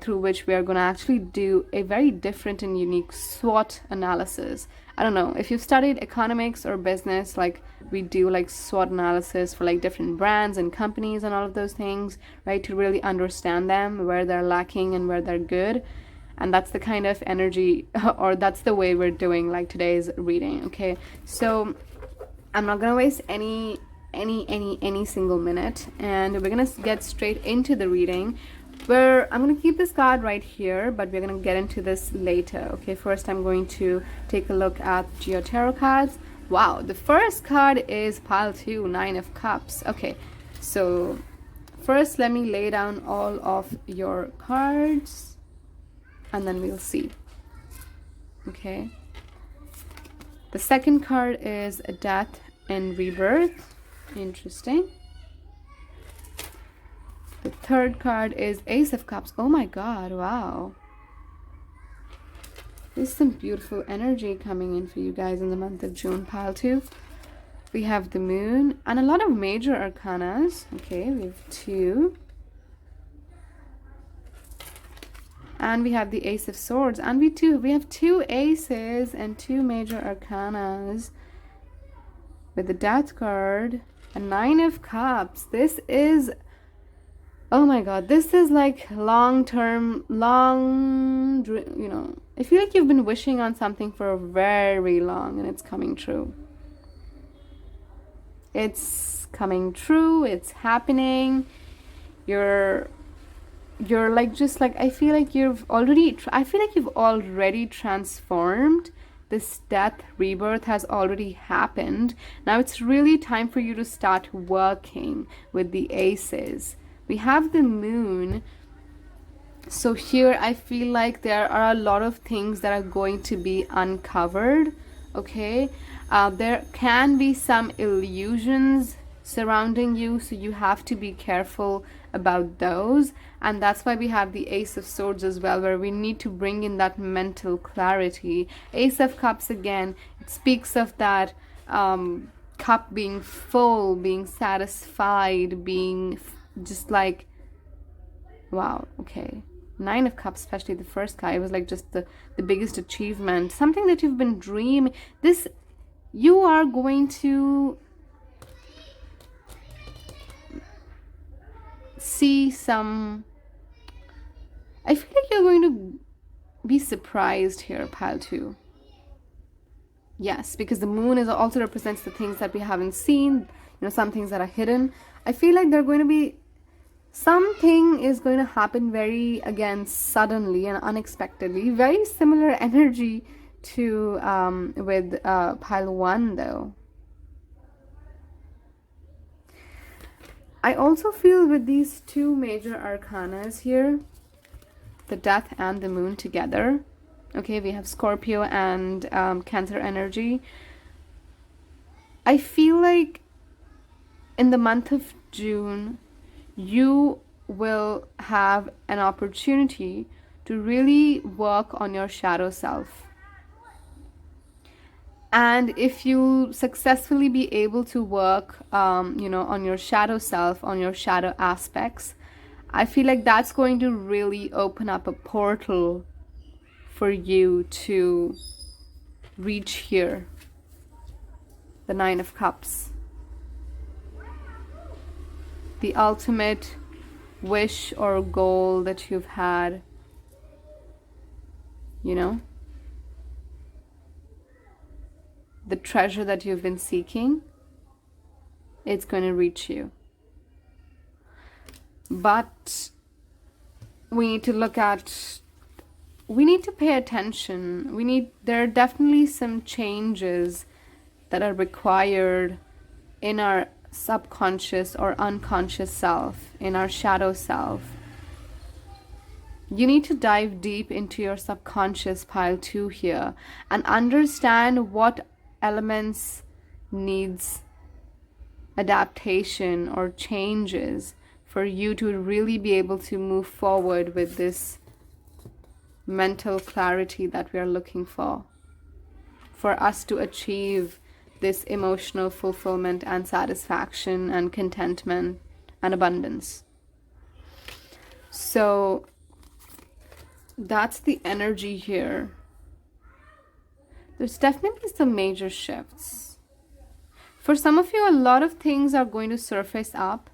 through which we are going to actually do a very different and unique SWOT analysis. I don't know if you've studied economics or business, like we do like SWOT analysis for like different brands and companies and all of those things, right? To really understand them, where they're lacking and where they're good. And that's the kind of energy, or that's the way we're doing like today's reading. Okay, so I'm not gonna waste any single minute, and we're gonna get straight into the reading, where I'm going to keep this card right here, but we're going to get into this later. Okay, first I'm going to take a look at your tarot cards. Wow, the first card is pile 2, 9 of Cups. Okay, so first let me lay down all of your cards, and then we'll see. Okay, the second card is Death and Rebirth. Interesting. The third card is Ace of Cups. Oh my god, wow. There's some beautiful energy coming in for you guys in the month of June, pile 2. We have the Moon and a lot of major arcanas. Okay, we have 2. And we have the Ace of Swords. And we have 2 aces and 2 major arcanas. With the Death card, a 9 of Cups. This is... oh my god, this is like long-term, you know, I feel like you've been wishing on something for very long and it's coming true. It's coming true, it's happening. You're like, just like, I feel like you've already transformed. This death rebirth has already happened. Now it's really time for you to start working with the aces. We have the Moon. So here I feel like there are a lot of things that are going to be uncovered. Okay, there can be some illusions surrounding you, so you have to be careful about those. And that's why we have the Ace of Swords as well, where we need to bring in that mental clarity. Ace of Cups, again, it speaks of that cup being full, being satisfied, being just like, wow. Okay, 9 of Cups, especially the first guy, was like just the biggest achievement, something that you've been dreaming. This, you are going to see some, I feel like you're going to be surprised here, pile 2. Yes, because the Moon is also represents the things that we haven't seen, you know, some things that are hidden. I feel like they're going to be, something is going to happen very, again, suddenly and unexpectedly. Very similar energy to with pile 1 though. I also feel with these 2 major arcanas here, the Death and the Moon together. Okay, we have Scorpio and Cancer energy. I feel like in the month of June, you will have an opportunity to really work on your shadow self. And if you successfully be able to work, you know, on your shadow self, on your shadow aspects, I feel like that's going to really open up a portal for you to reach here. The 9 of Cups. The ultimate wish or goal that you've had, you know, the treasure that you've been seeking, it's going to reach you. But we need to look at, we need to pay attention. There are definitely some changes that are required in our subconscious or unconscious self, in our shadow self. You need to dive deep into your subconscious, pile 2 here, and understand what elements needs adaptation or changes for you to really be able to move forward with this mental clarity that we are looking for. for us to achieve this emotional fulfillment and satisfaction and contentment and abundance. So that's the energy here. There's definitely some major shifts. For some of you, a lot of things are going to surface up.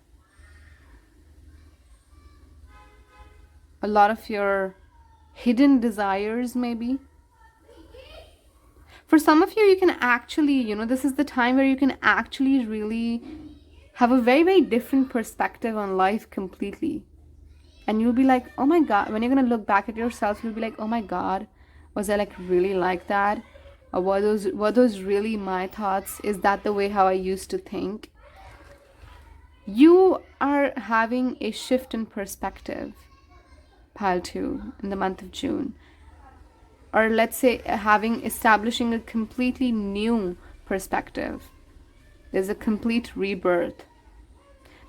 A lot of your hidden desires, maybe. For some of you, you can actually, this is the time where you can actually really have a very, very different perspective on life completely. And you'll be like, oh my God, when you're going to look back at yourself, you'll be like, oh my God, was I like really like that? Or were those really my thoughts? Is that the way how I used to think? You are having a shift in perspective, pile 2, in the month of June. Or let's say establishing a completely new perspective. There's a complete rebirth.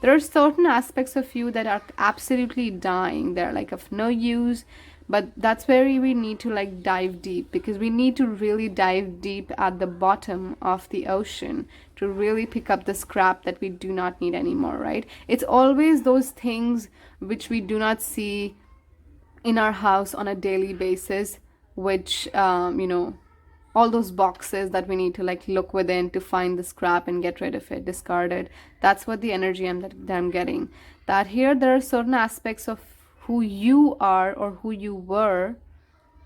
There are certain aspects of you that are absolutely dying. They're like of no use. But that's where we need to like dive deep, because we need to really dive deep at the bottom of the ocean to really pick up the scrap that we do not need anymore, right? It's always those things which we do not see in our house on a daily basis, which, all those boxes that we need to like look within to find the scrap and get rid of it, discard it. That's what the energy that I'm getting. That here there are certain aspects of who you are or who you were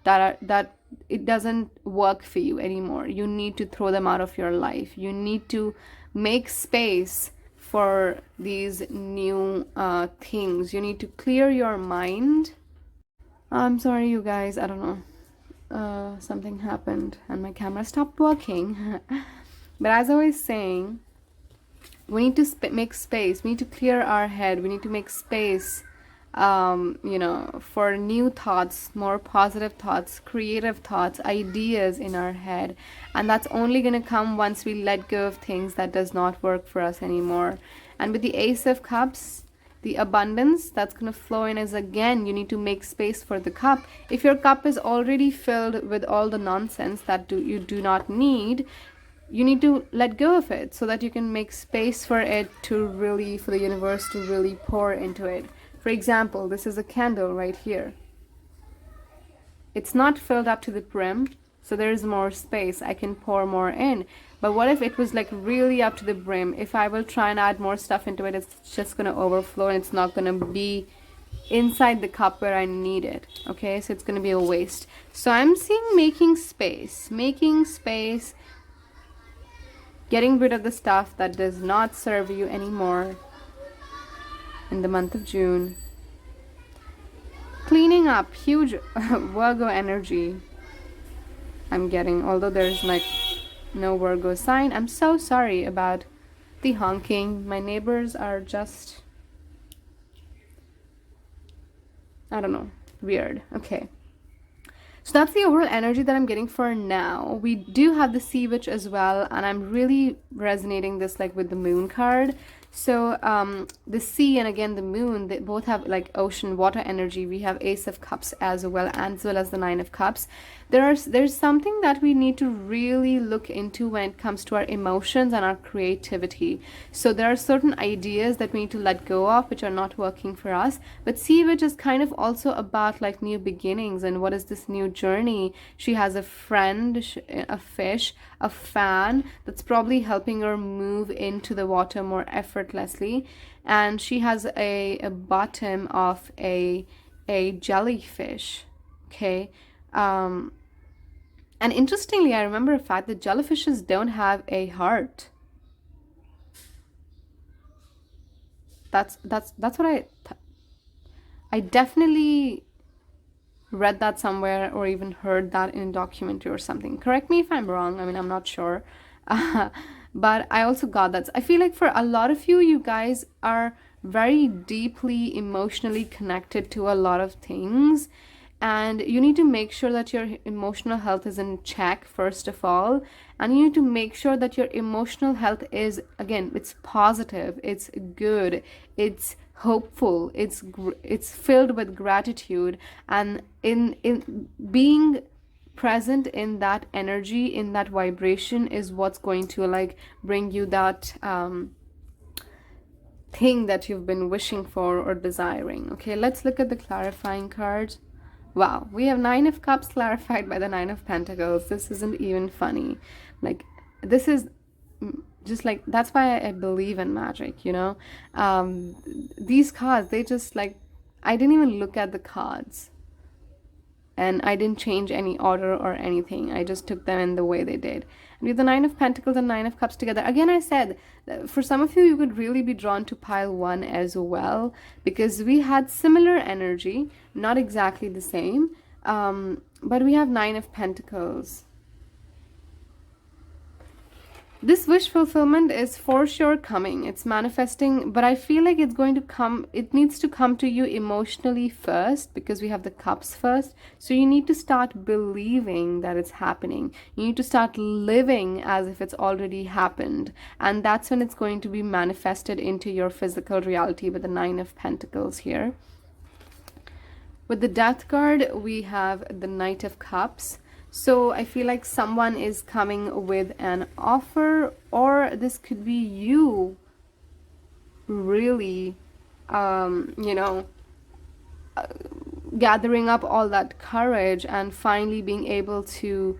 that it doesn't work for you anymore. You need to throw them out of your life. You need to make space for these new things. You need to clear your mind. I'm sorry, you guys. I don't know. Something happened and my camera stopped working. But as I was saying, we need to make space. We need to clear our head. We need to make space for new thoughts, more positive thoughts, creative thoughts, ideas in our head. And that's only going to come once we let go of things that does not work for us anymore. And with the Ace of Cups, the abundance that's going to flow in is, again, you need to make space for the cup. If your cup is already filled with all the nonsense that you do not need, you need to let go of it so that you can make space for it to really, for the universe to really pour into it. For example, this is a candle right here. It's not filled up to the brim, so there is more space. I can pour more in. But what if it was like really up to the brim? If I will try and add more stuff into it, it's just going to overflow and it's not going to be inside the cup where I need it. Okay, so it's going to be a waste. So I'm seeing making space, getting rid of the stuff that does not serve you anymore. In the month of June, cleaning up, huge Virgo energy I'm getting, although there's like no Virgo sign. I'm so sorry about the honking. My neighbors are just, I don't know, weird. Okay, so that's the overall energy that I'm getting for now. We do have the Sea Witch as well, and I'm really resonating this like with the Moon card. So the sea and again the moon, they both have like ocean water energy. We have Ace of Cups as well as the Nine of Cups. There's something that we need to really look into when it comes to our emotions and our creativity. So there are certain ideas that we need to let go of which are not working for us. But Sea Witch is kind of also about like new beginnings and what is this new journey. She has a friend, a fish, a fan that's probably helping her move into the water more effortlessly, and she has a bottom of a jellyfish. Okay, and interestingly, I remember a fact that jellyfishes don't have a heart. That's what I definitely read that somewhere or even heard that in a documentary or something. Correct me if I'm wrong. I mean, I'm not sure. But I also got that. I feel like for a lot of you, you guys are very deeply emotionally connected to a lot of things. And you need to make sure that your emotional health is in check, first of all. And you need to make sure that your emotional health is, again, it's positive, it's good, it's hopeful, it's filled with gratitude, and in being present in that energy, in that vibration, is what's going to like bring you that thing that you've been wishing for or desiring. Okay, let's look at the clarifying cards. Wow, we have Nine of Cups clarified by the Nine of Pentacles. This isn't even funny. Like, this is just like, that's why I believe in magic, you know? These cards, they just like, I didn't even look at the cards. And I didn't change any order or anything. I just took them in the way they did. And with the Nine of Pentacles and Nine of Cups together, again, I said, for some of you, you could really be drawn to pile 1 as well, because we had similar energy, not exactly the same, but we have Nine of Pentacles. This wish fulfillment is for sure coming. It's manifesting, but I feel like it's going to come, it needs to come to you emotionally first, because we have the cups first. So you need to start believing that it's happening. You need to start living as if it's already happened. And that's when it's going to be manifested into your physical reality with the Nine of Pentacles here. With the Death card, we have the Knight of Cups. So I feel like someone is coming with an offer, or this could be you really, you know, gathering up all that courage and finally being able to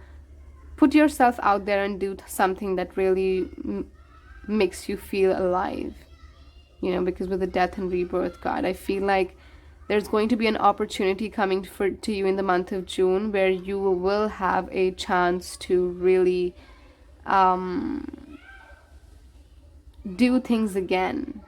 put yourself out there and do something that really makes you feel alive. You know, because with the Death and Rebirth card, I feel like there's going to be an opportunity coming to you in the month of June where you will have a chance to really do things again,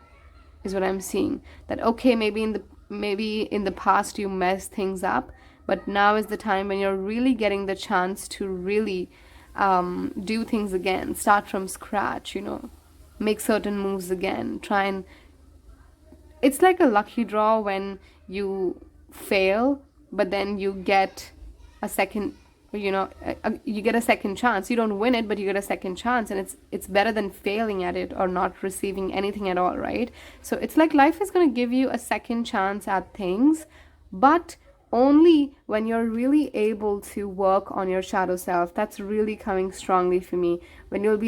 is what I'm seeing. That, okay, maybe in the past you messed things up, but now is the time when you're really getting the chance to really do things again, start from scratch, you know, make certain moves again, try and... It's like a lucky draw when you fail, but then you get a second, you know, you get a second chance. You don't win it, but you get a second chance, and it's better than failing at it or not receiving anything at all, right? So it's like life is going to give you a second chance at things, but only when you're really able to work on your shadow self. That's really coming strongly for me. When you're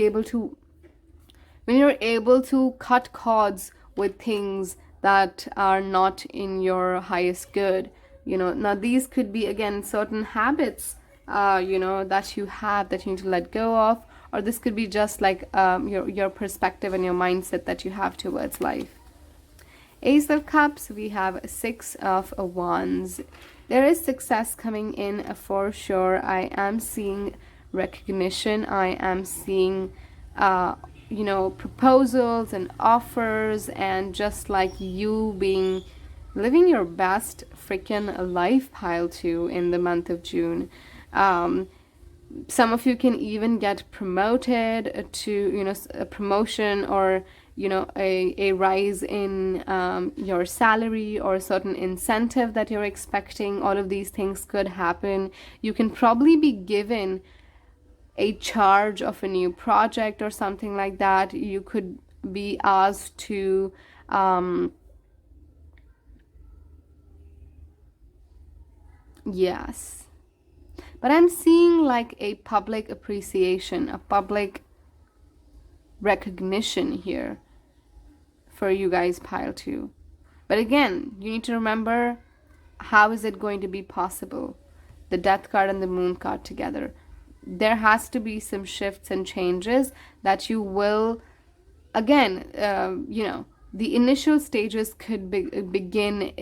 able to cut cords with things that are not in your highest good, you know. Now these could be, again, certain habits, you know, that you have that you need to let go of, or this could be just like your perspective and your mindset that you have towards life. Ace of Cups, we have Six of Wands. There is success coming in for sure. I am seeing recognition. I am seeing you know, proposals and offers, and just like you living your best freaking life, pile 2, in the month of June. Some of you can even get promoted to, you know, a promotion, or, you know, a rise in your salary, or a certain incentive that you're expecting. All of these things could happen. You can probably be given a charge of a new project or something like that. You could be asked to yes, but I'm seeing like a public appreciation, a public recognition here for you guys, pile 2. But again, you need to remember, how is it going to be possible? The Death card and the Moon card together. There has to be some shifts and changes that you will, again, you know, the initial stages could begin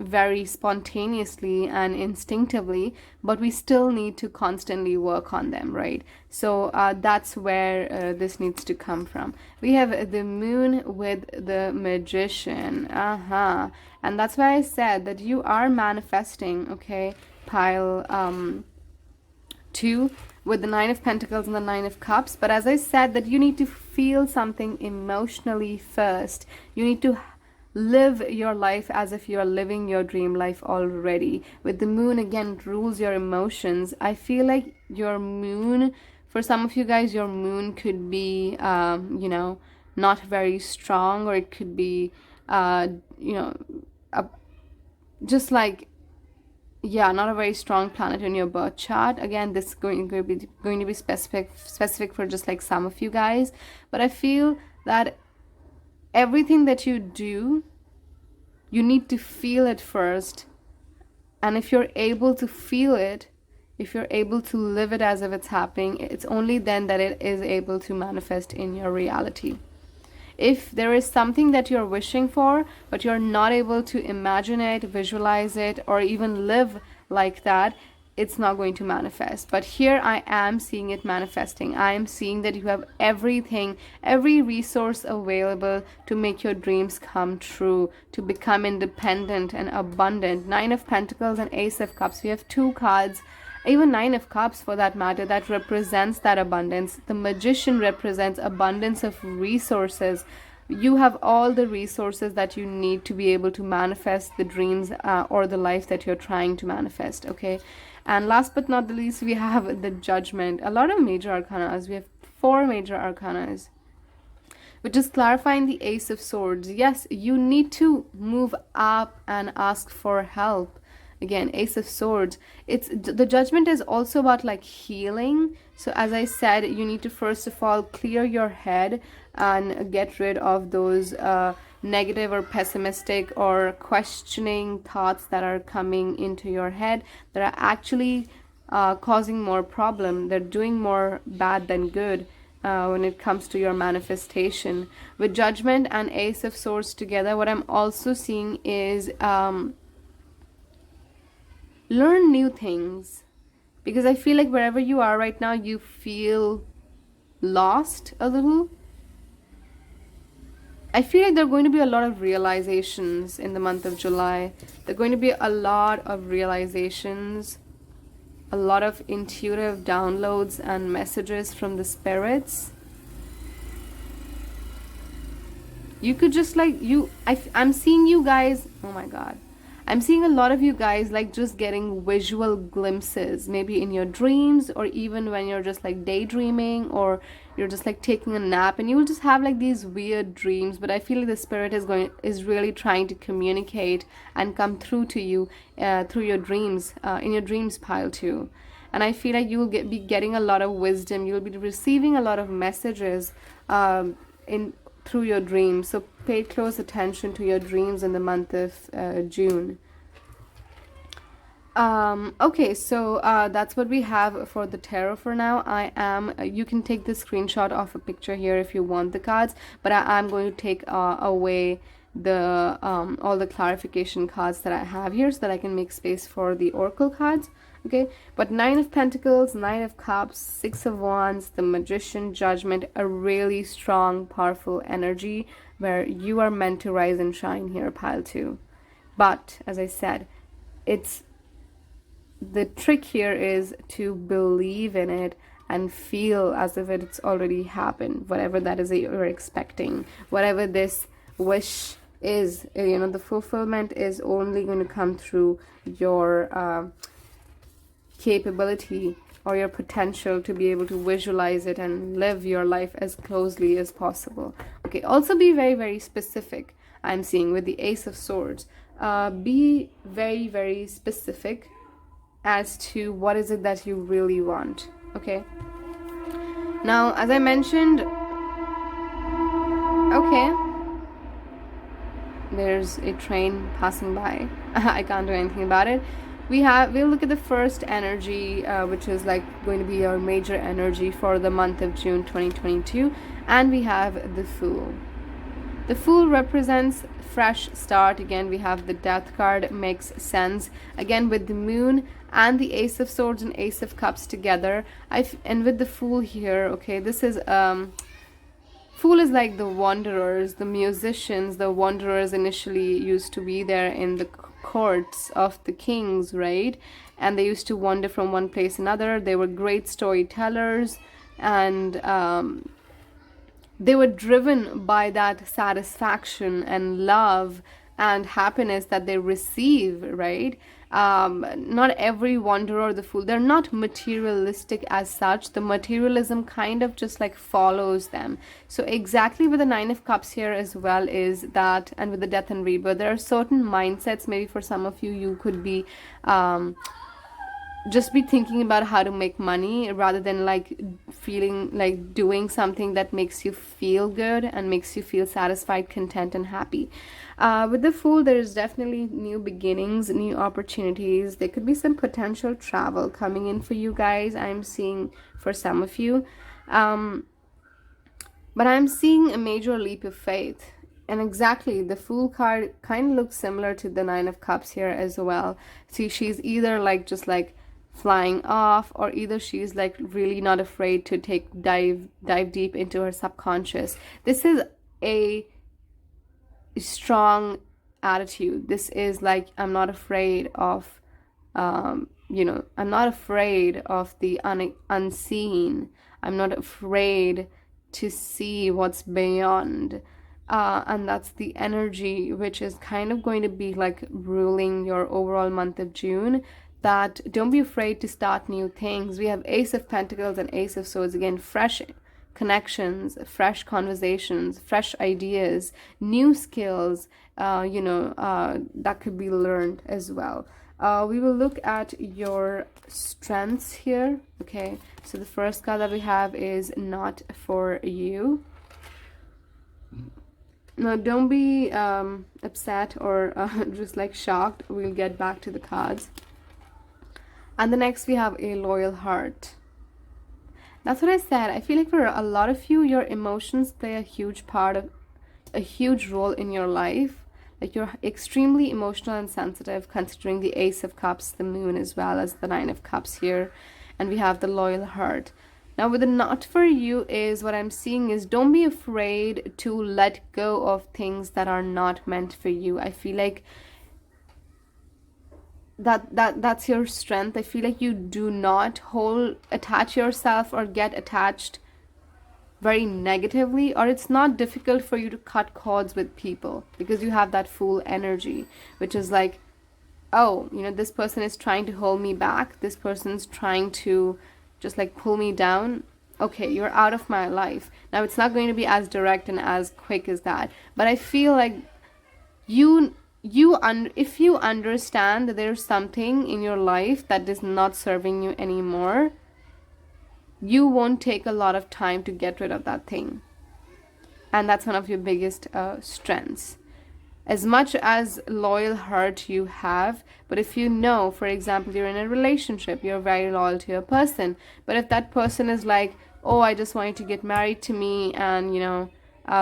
very spontaneously and instinctively, but we still need to constantly work on them, right? So that's where this needs to come from. We have the Moon with the Magician. And that's why I said that you are manifesting, okay, pile 2, with the Nine of Pentacles and the Nine of Cups. But as I said, that you need to feel something emotionally first. You need to live your life as if you are living your dream life already. With the Moon, again, it rules your emotions. I feel like your Moon, for some of you guys, your Moon could be you know, not very strong, or it could be you know, just like yeah, not a very strong planet in your birth chart. Again, this is going to be specific for just like some of you guys. But I feel that everything that you do, you need to feel it first. And if you're able to feel it, if you're able to live it as if it's happening, it's only then that it is able to manifest in your reality. If there is something that you're wishing for, but you're not able to imagine it, visualize it, or even live like that, it's not going to manifest. But here I am seeing it manifesting. I am seeing that you have everything, every resource available to make your dreams come true, to become independent and abundant. Nine of Pentacles and Ace of Cups. We have two cards, even Nine of Cups for that matter, that represents that abundance. The Magician represents abundance of resources. You have all the resources that you need to be able to manifest the dreams or the life that you're trying to manifest, okay? And last but not the least, we have the Judgment. A lot of major arcanas. We have 4 major arcanas, which is clarifying the Ace of Swords. Yes, you need to move up and ask for help. Again, Ace of Swords. It's the Judgment is also about like healing. So as I said, you need to first of all clear your head and get rid of those negative or pessimistic or questioning thoughts that are coming into your head that are actually causing more problem. They're doing more bad than good when it comes to your manifestation. With Judgment and Ace of Swords together, what I'm also seeing is learn new things, because I feel like wherever you are right now, you feel lost a little. I feel like there are going to be a lot of realizations in the month of July. There are going to be a lot of realizations, a lot of intuitive downloads and messages from the spirits. You could just like, I'm seeing you guys, oh my god. I'm seeing a lot of you guys like just getting visual glimpses, maybe in your dreams, or even when you're just like daydreaming, or you're just like taking a nap, and you will just have like these weird dreams. But I feel like the spirit is really trying to communicate and come through to you through your dreams, in your dreams pile too. And I feel like you will be getting a lot of wisdom. You will be receiving a lot of messages through your dreams. So pay close attention to your dreams in the month of June. Okay, so that's what we have for the tarot for now. You can take the screenshot of a picture here if you want the cards, but I'm going to take away the all the clarification cards that I have here so that I can make space for the oracle cards. Okay, but 9 of Pentacles, 9 of Cups, 6 of Wands, the Magician, Judgment, a really strong, powerful energy where you are meant to rise and shine here, pile 2. But, as I said, the trick here is to believe in it and feel as if it's already happened, whatever that is that you're expecting, whatever this wish is, the fulfillment is only going to come through your capability or your potential to be able to visualize it and live your life as closely as possible. Okay, also be very, very specific. I'm seeing with the Ace of Swords, be very, very specific as to what is it that you really want. Okay, now as I mentioned, okay, there's a train passing by. I can't do anything about it. We'll look at the first energy, which is like going to be our major energy for the month of June 2022, and we have the Fool. The Fool represents fresh start. Again, we have the Death card, makes sense. Again, with the Moon and the Ace of Swords and Ace of Cups together, and with the Fool here, okay, this is Fool is like the wanderers, the musicians. The wanderers initially used to be there in the courts of the kings, right? And they used to wander from one place to another. They were great storytellers, and they were driven by that satisfaction and love and happiness that they receive, right? Not every wanderer or the fool, they're not materialistic as such. The materialism kind of just like follows them. So exactly with the Nine of Cups here as well is that, and with the Death and Rebirth, there are certain mindsets. Maybe for some of you, you could be just be thinking about how to make money rather than like feeling like doing something that makes you feel good and makes you feel satisfied, content, and happy. With the Fool, there's definitely new beginnings, new opportunities. There could be some potential travel coming in for you guys, I'm seeing for some of you. But I'm seeing a major leap of faith. And exactly, the Fool card kind of looks similar to the Nine of Cups here as well. See, she's either like just like flying off, or either she's like really not afraid to dive deep into her subconscious. This is a strong attitude. This is like, I'm not afraid of I'm not afraid of the unseen. I'm not afraid to see what's beyond. And that's the energy which is kind of going to be like ruling your overall month of June. That don't be afraid to start new things. We have Ace of Pentacles and Ace of Swords. Again, fresh connections, fresh conversations, fresh ideas, new skills, that could be learned as well. We will look at your strengths here. Okay, so the first card that we have is Not For You. Now, don't be upset or just like shocked. We'll get back to the cards. And the next we have a Loyal Heart. That's what I said. I feel like for a lot of you, your emotions play a huge role in your life. Like, you're extremely emotional and sensitive, considering the Ace of Cups, the Moon, as well as the Nine of Cups here. And we have the Loyal Heart. Now, with the Not For You is what I'm seeing is don't be afraid to let go of things that are not meant for you. I feel like that's your strength. I feel like you do not attach yourself or get attached very negatively, or it's not difficult for you to cut cords with people because you have that Fool energy, which is like, oh, this person is trying to hold me back. This person's trying to just like pull me down. Okay, you're out of my life. Now, it's not going to be as direct and as quick as that, but I feel like if you understand that there's something in your life that is not serving you anymore, you won't take a lot of time to get rid of that thing. And that's one of your biggest strengths. As much as loyal heart you have, but if you know, for example, you're in a relationship, you're very loyal to your person, but if that person is like, oh, I just want you to get married to me and,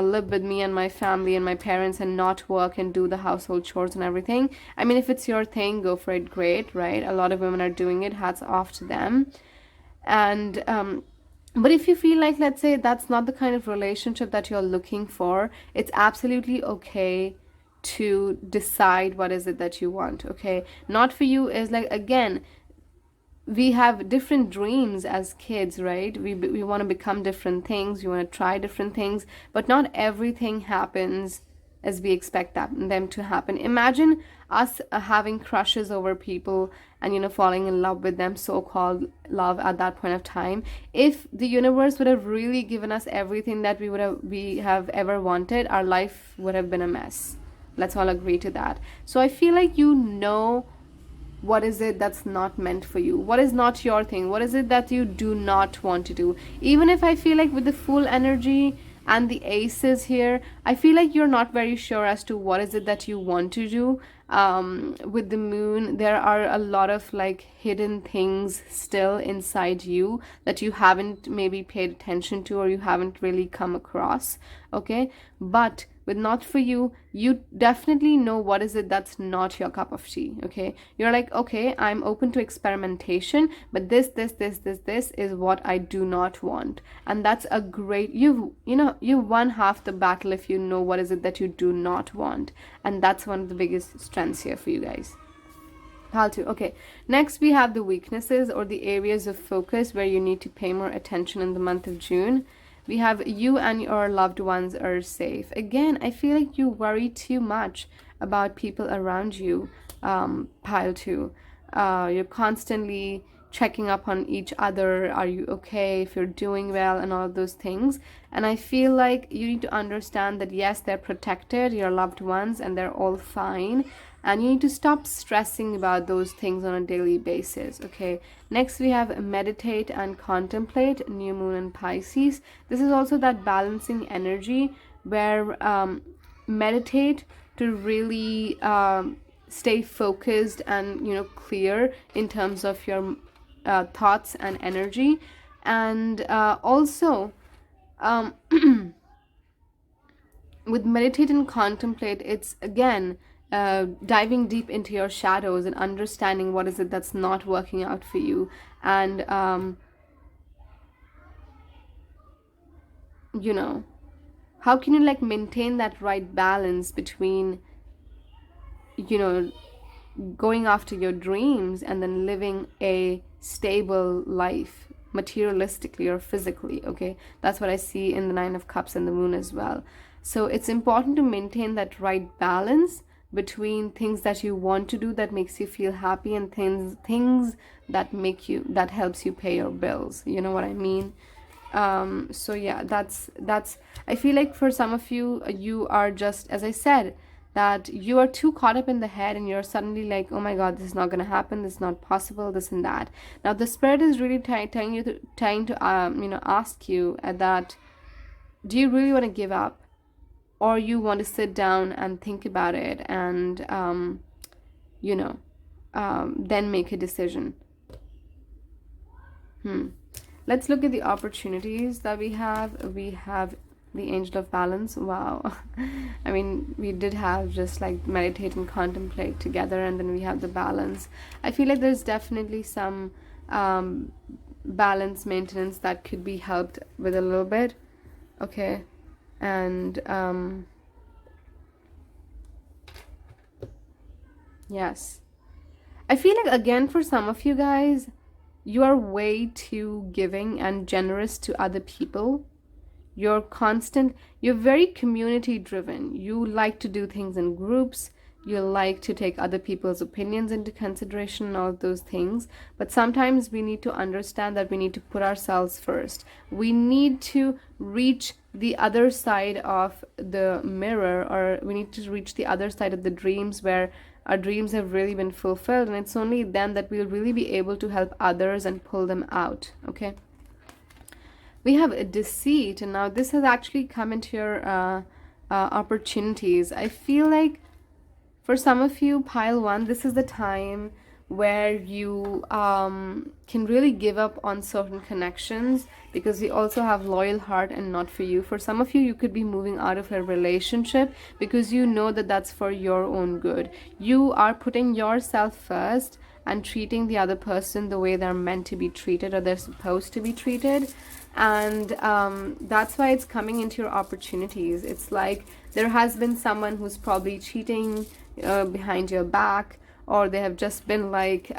live with me and my family and my parents and not work and do the household chores and everything. I mean, if it's your thing, go for it, great, right? A lot of women are doing it, hats off to them. And but if you feel like, let's say, that's not the kind of relationship that you're looking for, it's absolutely okay to decide what is it that you want. Okay, Not For You is like, again, we have different dreams as kids, right? We want to become different things, we want to try different things, but not everything happens as we expect them to happen. Imagine us having crushes over people and falling in love with them, so-called love at that point of time. If the universe would have really given us everything that we have ever wanted, our life would have been a mess. Let's all agree to that. So I feel like what is it that's not meant for you? What is not your thing? What is it that you do not want to do? Even if I feel like with the Fool energy and the aces here, I feel like you're not very sure as to what is it that you want to do. With the Moon, there are a lot of like hidden things still inside you that you haven't maybe paid attention to or you haven't really come across. Okay, but with Not For You, you definitely know what is it that's not your cup of tea. Okay, you're like, okay, I'm open to experimentation, but this is what I do not want. And that's a great, you won half the battle if you know what is it that you do not want. And that's one of the biggest strengths here for you guys. Okay, next we have the weaknesses or the areas of focus where you need to pay more attention in the month of June. We have you and your loved ones are safe. Again, I feel like you worry too much about people around you, pile 2. You're constantly checking up on each other. Are you okay? If you're doing well, and all of those things. And I feel like you need to understand that yes, they're protected, your loved ones, and they're all fine. And you need to stop stressing about those things on a daily basis. Okay, next we have meditate and contemplate, new moon and Pisces. This is also that balancing energy where meditate to really stay focused and clear in terms of your thoughts and energy. And also with meditate and contemplate, it's again diving deep into your shadows and understanding what is it that's not working out for you. And how can you like maintain that right balance between going after your dreams and then living a stable life materialistically or physically. Okay, that's what I see in the 9 of Cups and the moon as well. So it's important to maintain that right balance between things that you want to do that makes you feel happy, and things that helps you pay your bills. You know what I mean? So yeah, that's I feel like for some of you, you are just, as I said, that you are too caught up in the head, and you're suddenly like, oh my god, this is not going to happen, this is not possible, this and that. Now the spirit is really trying to ask you that, do you really want to give up, or you want to sit down and think about it and then make a decision. Let's look at the opportunities that we have. We have the Angel of Balance. Wow. I mean, we did have just like meditate and contemplate together, and then we have the balance. I feel like there's definitely some balance maintenance that could be helped with a little bit. Okay. And yes, I feel like again for some of you guys, you are way too giving and generous to other people. You're very community driven. You like to do things in groups. You like to take other people's opinions into consideration and all of those things. But sometimes we need to understand that we need to put ourselves first. We need to reach the other side of the mirror, or we need to reach the other side of the dreams where our dreams have really been fulfilled. And it's only then that we'll really be able to help others and pull them out. Okay. We have a deceit, and now this has actually come into your opportunities. I feel like for some of you, pile 1, this is the time where you can really give up on certain connections, because we also have loyal heart and not for you. For some of you, you could be moving out of a relationship because you know that that's for your own good. You are putting yourself first and treating the other person the way they're meant to be treated, or they're supposed to be treated. And that's why it's coming into your opportunities. It's like there has been someone who's probably cheating behind your back, or they have just been like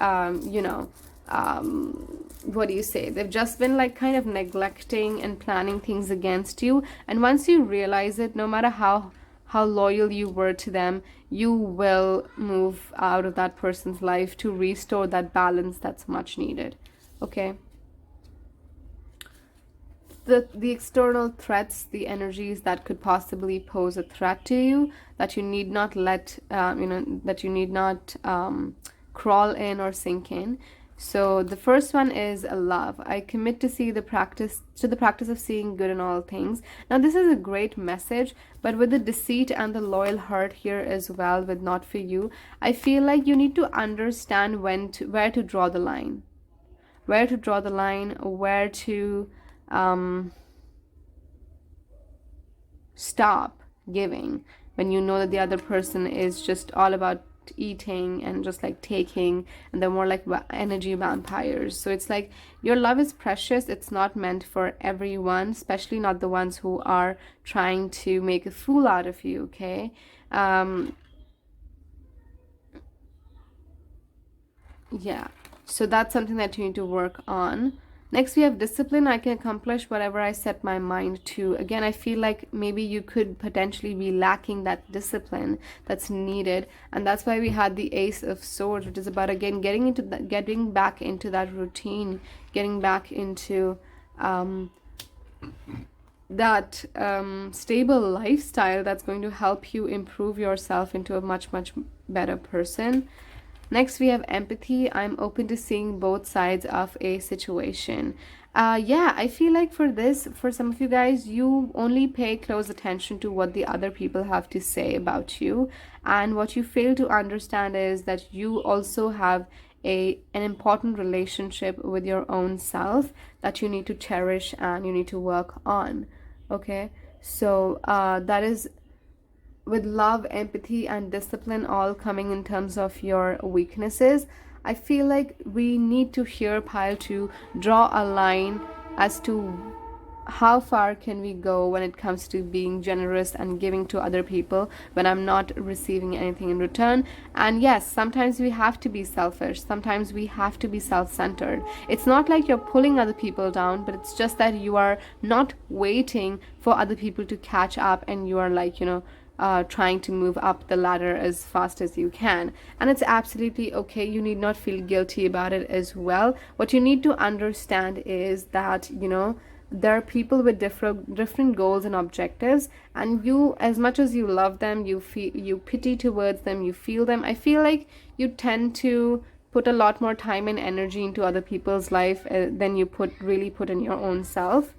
what do you say, they've just been like kind of neglecting and planning things against you. And once you realize it, no matter how loyal you were to them, you will move out of that person's life to restore that balance that's much needed. Okay. The external threats, the energies that could possibly pose a threat to you, that you need not let that you need not crawl in or sink in. So the first one is love. I commit to the practice of seeing good in all things. Now this is a great message, but with the deceit and the loyal heart here as well, with not for you, I feel like you need to understand where to draw the line, where to stop giving when you know that the other person is just all about eating and just like taking, and they're more like energy vampires. So it's like your love is precious. It's not meant for everyone, especially not the ones who are trying to make a fool out of you. Okay. Yeah, so that's something that you need to work on. Next, we have discipline. I can accomplish whatever I set my mind to. Again, I feel like maybe you could potentially be lacking that discipline that's needed. And that's why we had the Ace of Swords, which is about, again, getting back into that routine, getting back into that stable lifestyle that's going to help you improve yourself into a much, much better person. Next, we have empathy. I'm open to seeing both sides of a situation. Yeah, I feel like for this, for some of you guys, you only pay close attention to what the other people have to say about you. And what you fail to understand is that you also have an important relationship with your own self that you need to cherish and you need to work on. Okay, so that is with love, empathy, and discipline all coming in terms of your weaknesses. I feel like we need to here, Pile, to draw a line as to how far can we go when it comes to being generous and giving to other people when I'm not receiving anything in return. And yes, sometimes we have to be selfish, sometimes we have to be self-centered. It's not like you're pulling other people down, but it's just that you are not waiting for other people to catch up and you are like, trying to move up the ladder as fast as you can. And it's absolutely okay. You need not feel guilty about it as well. What you need to understand is that, there are people with different goals and objectives, and you, as much as you love them, you pity towards them, you feel them. I feel like you tend to put a lot more time and energy into other people's life than you put in your own self.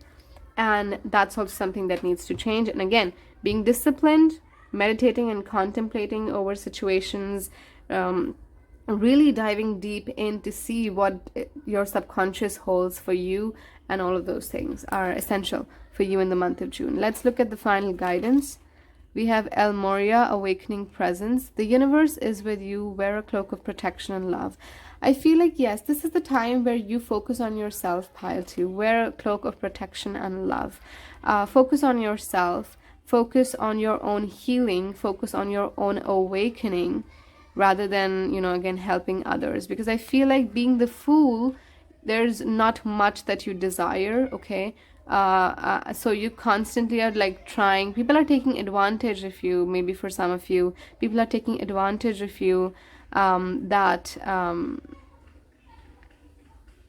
And that's also something that needs to change. And again, being disciplined, meditating and contemplating over situations, really diving deep in to see what your subconscious holds for you, and all of those things are essential for you in the month of June. Let's look at the final guidance. We have El Moria, Awakening Presence. The universe is with you. Wear a cloak of protection and love. I feel like, yes, this is the time where you focus on yourself, Pile 2. Wear a cloak of protection and love. Focus on yourself. Focus on your own healing. Focus on your own awakening rather than, again, helping others. Because I feel like being the fool, there's not much that you desire, okay? So you constantly are like trying. People are taking advantage of you. Maybe for some of you, people are taking advantage of you. Oh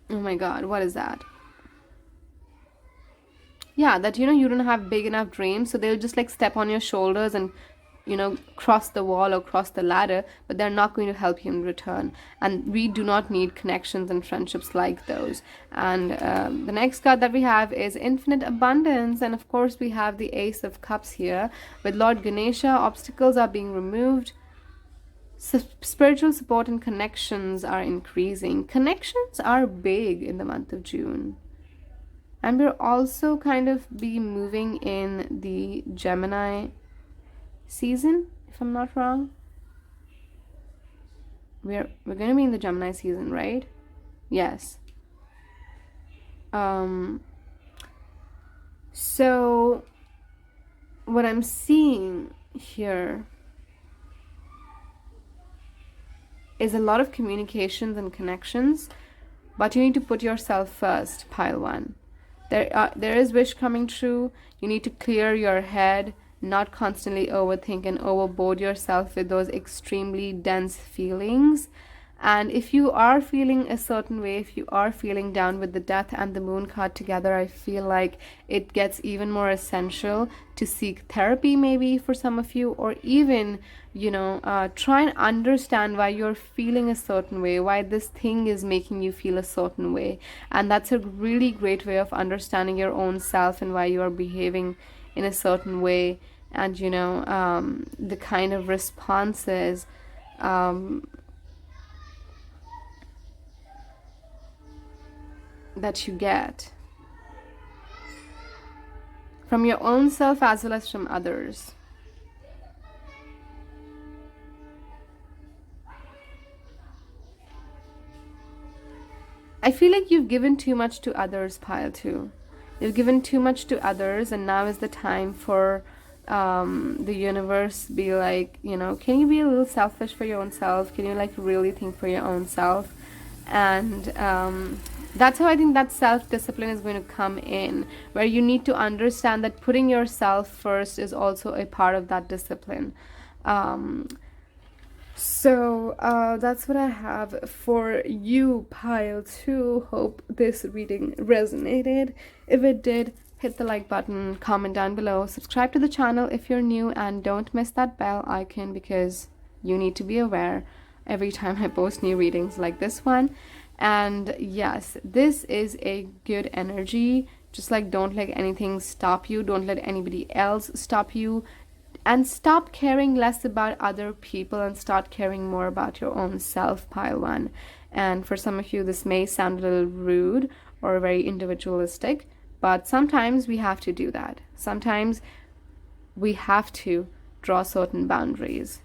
my God, what is that? Yeah, that you don't have big enough dreams, so they'll just like step on your shoulders and cross the wall or cross the ladder, but they're not going to help you in return. And we do not need connections and friendships like those. And the next card that we have is Infinite Abundance, and of course we have the Ace of Cups here with Lord Ganesha. Obstacles are being removed. Spiritual support and connections are increasing. Connections are big in the month of June. And we're also kind of be moving in the Gemini season, if I'm not wrong. We're going to be in the Gemini season, right? Yes. So what I'm seeing here is a lot of communications and connections, but you need to put yourself first, Pile 1. There is wish coming true. You need to clear your head, not constantly overthink and overboard yourself with those extremely dense feelings. And if you are feeling a certain way, if you are feeling down with the Death and the Moon card together, I feel like it gets even more essential to seek therapy maybe for some of you, or even, try and understand why you're feeling a certain way, why this thing is making you feel a certain way. And that's a really great way of understanding your own self and why you are behaving in a certain way. And, the kind of responses that you get from your own self as well as from others. I feel like you've given too much to others, Pile 2. You've given too much to others, and now is the time for the universe be like, can you be a little selfish for your own self? Can you like really think for your own self? And That's how I think that self-discipline is going to come in, where you need to understand that putting yourself first is also a part of that discipline. That's what I have for you, pile 2. Hope this reading resonated. If it did, hit the like button, comment down below, subscribe to the channel if you're new, and don't miss that bell icon because you need to be aware every time I post new readings like this one. And yes, this is a good energy. Just like, don't let anything stop you, don't let anybody else stop you, and stop caring less about other people and start caring more about your own self, pile 1. And for some of you, this may sound a little rude or very individualistic, but sometimes we have to do that. Sometimes we have to draw certain boundaries.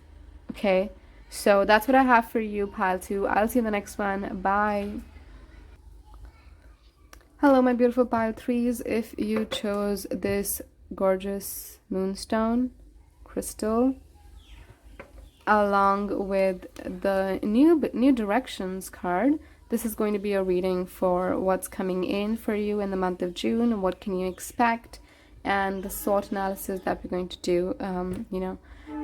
Okay, so that's what I have for you, pile 2. I'll see you in the next one. Bye. Hello, my beautiful pile 3s. If you chose this gorgeous moonstone crystal along with the new directions card, this is going to be a reading for what's coming in for you in the month of June, what can you expect, and the SWOT analysis that we're going to do.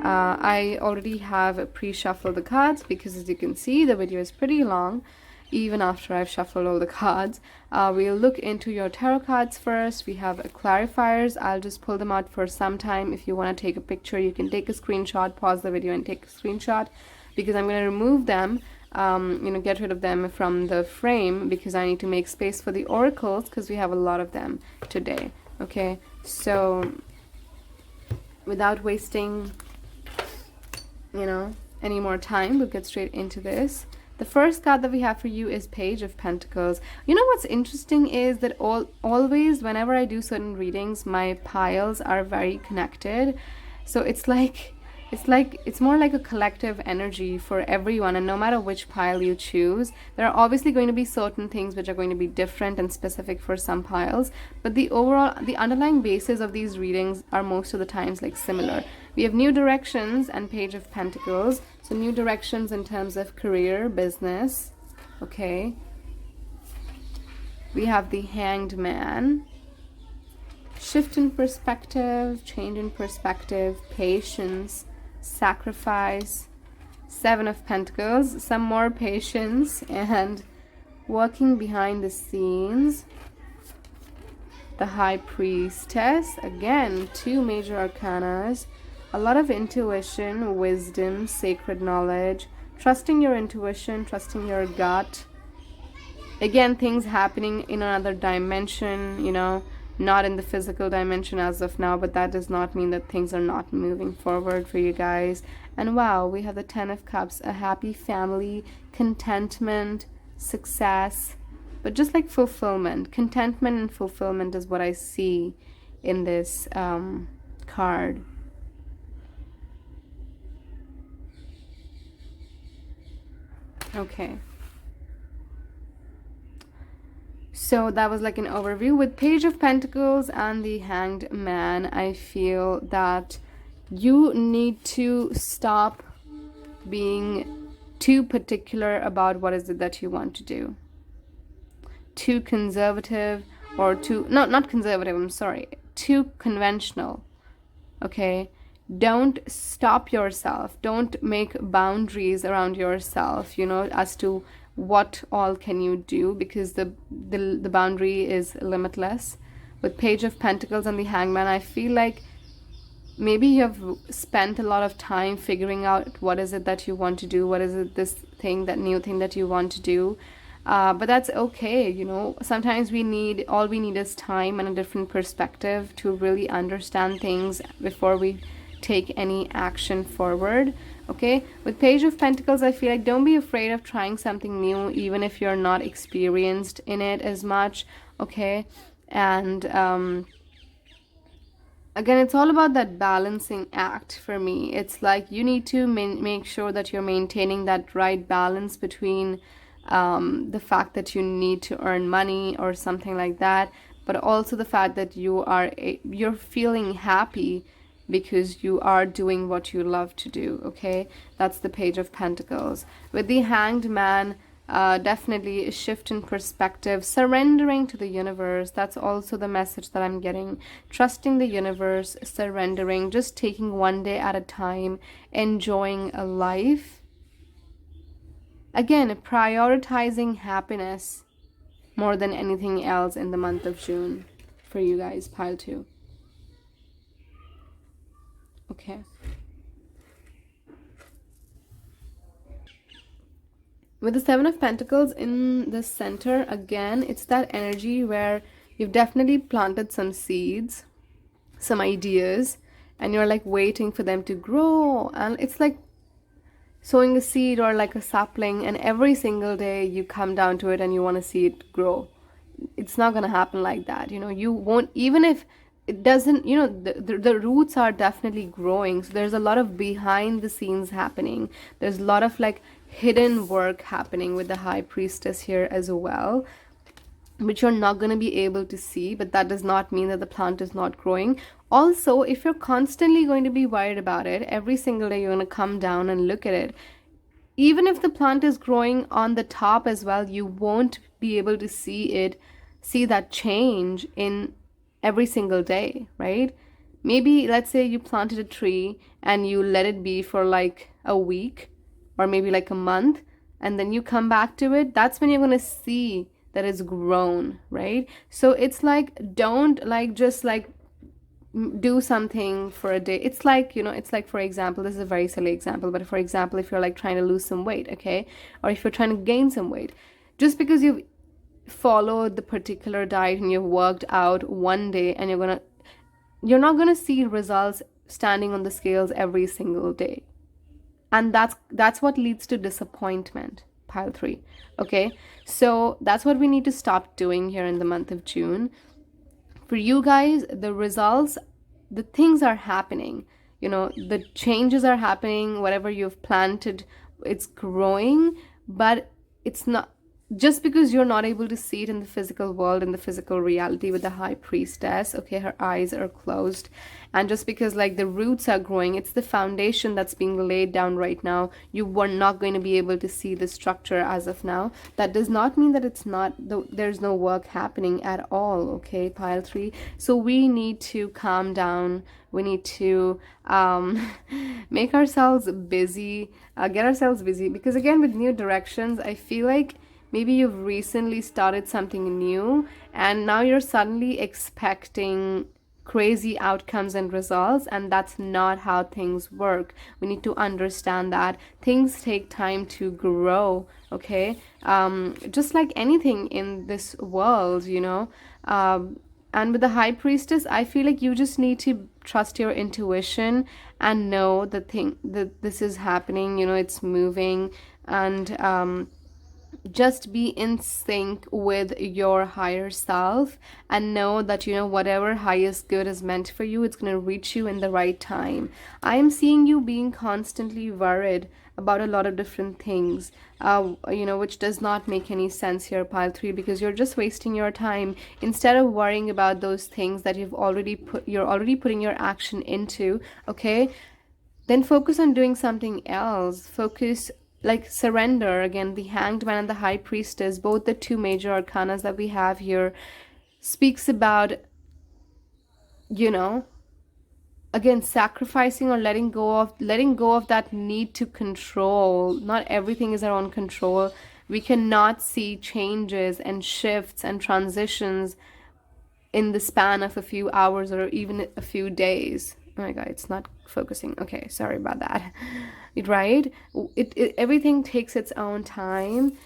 I already have pre-shuffled the cards because, as you can see, the video is pretty long even after I've shuffled all the cards. We'll look into your tarot cards first. We have clarifiers. I'll just pull them out for some time. If you want to take a picture, you can take a screenshot, pause the video and take a screenshot, because I'm going to remove them, get rid of them from the frame because I need to make space for the oracles because we have a lot of them today. Okay, so without wasting any more time, we'll get straight into this. The first card that we have for you is Page of Pentacles. You know what's interesting is that always whenever I do certain readings, my piles are very connected. So it's more like a collective energy for everyone, and no matter which pile you choose, there are obviously going to be certain things which are going to be different and specific for some piles, but the underlying basis of these readings are most of the times like similar. We have New Directions and Page of Pentacles. So new directions in terms of career, business. Okay. We have the Hanged Man. Shift in perspective, change in perspective, patience, sacrifice, 7 of Pentacles, some more patience, and working behind the scenes. The High Priestess. Again, 2 major arcanas. A lot of intuition, wisdom, sacred knowledge, trusting your intuition, trusting your gut. Again, things happening in another dimension, not in the physical dimension as of now, but that does not mean that things are not moving forward for you guys. And wow, we have the 10 of Cups, a happy family, contentment, success, but just like fulfillment. Contentment and fulfillment is what I see in this card. Okay, so that was like an overview. With Page of Pentacles and the Hanged Man, I feel that you need to stop being too particular about what is it that you want to do. Too conservative, or not conservative, I'm sorry, too conventional. Okay, don't stop yourself, don't make boundaries around yourself, as to what all can you do, because the boundary is limitless. With Page of Pentacles and the Hangman, I feel like maybe you have spent a lot of time figuring out what is it that you want to do, what is it, that new thing that you want to do, but that's okay. Sometimes all we need is time and a different perspective to really understand things before we take any action forward. Okay, with Page of Pentacles, I feel like don't be afraid of trying something new, even if you're not experienced in it as much. Okay, and again, it's all about that balancing act for me. It's like you need to make sure that you're maintaining that right balance between the fact that you need to earn money or something like that, but also the fact that you're feeling happy because you are doing what you love to do. Okay, that's the Page of Pentacles. With the Hanged Man, Definitely a shift in perspective, surrendering to the universe. That's also the message that I'm getting. Trusting the universe, surrendering, just taking one day at a time, enjoying a life. Again, prioritizing happiness more than anything else in the month of June for you guys, pile 2. Okay. With the Seven of Pentacles in the center, again, it's that energy where you've definitely planted some seeds, some ideas, and you're like waiting for them to grow. And it's like sowing a seed or like a sapling, and every single day you come down to it and you want to see it grow. It's not going to happen like that. You won't, even if it doesn't, the roots are definitely growing. So there's a lot of behind the scenes happening. There's a lot of like hidden work happening with the High Priestess here as well, which you're not going to be able to see, but that does not mean that the plant is not growing. Also, if you're constantly going to be worried about it, every single day you're going to come down and look at it, even if the plant is growing on the top as well, you won't be able to see that change in every single day, right? Maybe let's say you planted a tree and you let it be for like a week or maybe like a month, and then you come back to it. That's when you're going to see that it's grown, right? So it's like, don't like just like do something for a day. It's like, for example, this is a very silly example, but for example, if you're like trying to lose some weight, okay, or if you're trying to gain some weight, just because you've followed the particular diet and you've worked out one day, and you're not gonna see results standing on the scales every single day, and that's what leads to disappointment, pile 3. Okay, so that's what we need to stop doing here in the month of June. For you guys, the results, the things are happening, the changes are happening. Whatever you've planted, it's growing, but it's not, just because you're not able to see it in the physical world, in the physical reality with the High Priestess, okay, her eyes are closed, and just because like the roots are growing, it's the foundation that's being laid down right now. You were not going to be able to see the structure as of now. That does not mean that there's no work happening at all, okay, pile 3. So we need to calm down. We need to make ourselves busy, get ourselves busy, because again, with new directions, I feel like maybe you've recently started something new and now you're suddenly expecting crazy outcomes and results, and that's not how things work. We need to understand that things take time to grow, okay? Just like anything in this world, and with the High Priestess, I feel like you just need to trust your intuition and know that this is happening, it's moving, and just be in sync with your higher self and know that whatever highest good is meant for you, it's going to reach you in the right time. I am seeing you being constantly worried about a lot of different things, which does not make any sense here, pile 3, because you're just wasting your time. Instead of worrying about those things that you're already putting your action into, okay, then focus on doing something else. Focus, like, surrender. Again, the Hanged Man and the High Priestess, both the two major arcanas that we have here, speaks about, again, sacrificing or letting go of that need to control. Not everything is our own control. We cannot see changes and shifts and transitions in the span of a few hours or even a few days. Oh my god, it's not focusing. Okay, sorry about that. Right? Everything takes its own time.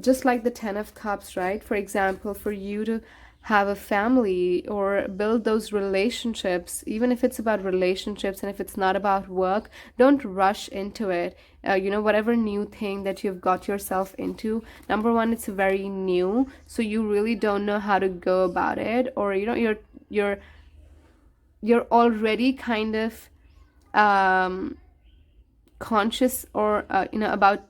Just like the 10 of Cups, right? For example, for you to have a family or build those relationships, even if it's about relationships and if it's not about work, don't rush into it. Whatever new thing that you've got yourself into, number one, it's very new, so you really don't know how to go about it, or you're already kind of conscious or about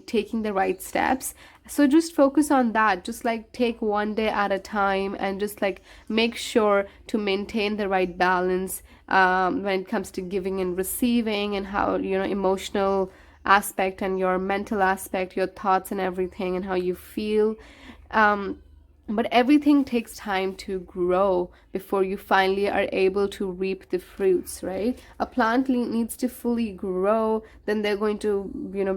taking the right steps. So just focus on that. Just like take one day at a time and just like make sure to maintain the right balance when it comes to giving and receiving, and how emotional aspect and your mental aspect, your thoughts and everything, and how you feel. But everything takes time to grow before you finally are able to reap the fruits, right? A plant needs to fully grow, then they're going to,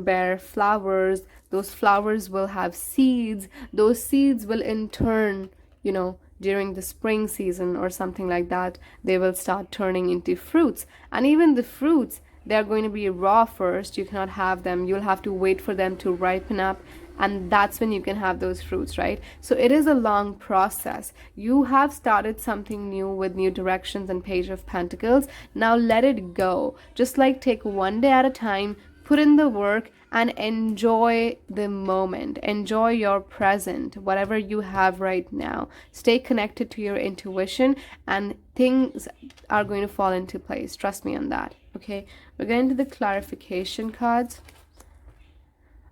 bear flowers. Those flowers will have seeds. Those seeds will in turn, during the spring season or something like that, they will start turning into fruits. And even the fruits, they're going to be raw first. You cannot have them. You'll have to wait for them to ripen up, and that's when you can have those fruits, right? So it is a long process. You have started something new with New Directions and Page of Pentacles. Now let it go. Just like take one day at a time, put in the work, and enjoy the moment. Enjoy your present, whatever you have right now. Stay connected to your intuition, and things are going to fall into place. Trust me on that. Okay, we're getting to the clarification cards.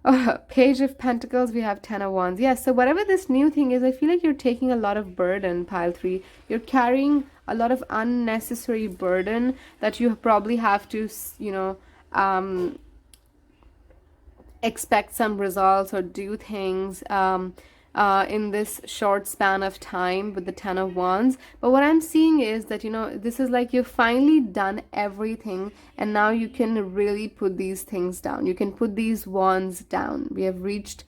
Oh, Page of Pentacles, we have Ten of Wands. Yes, so whatever this new thing is, I feel like you're taking a lot of burden, pile 3. You're carrying a lot of unnecessary burden that you probably have to, expect some results or do things in this short span of time with the Ten of Wands. But what I'm seeing is that, this is like you've finally done everything, and now you can really put these things down. You can put these wands down. We have reached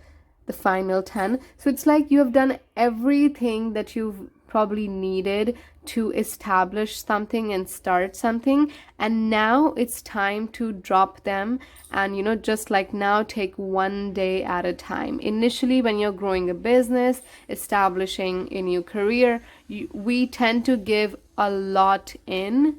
the final 10. So it's like you have done everything that you've probably needed to establish something and start something, and now it's time to drop them and just like now take one day at a time. Initially, when you're growing a business, establishing a new career, we tend to give a lot in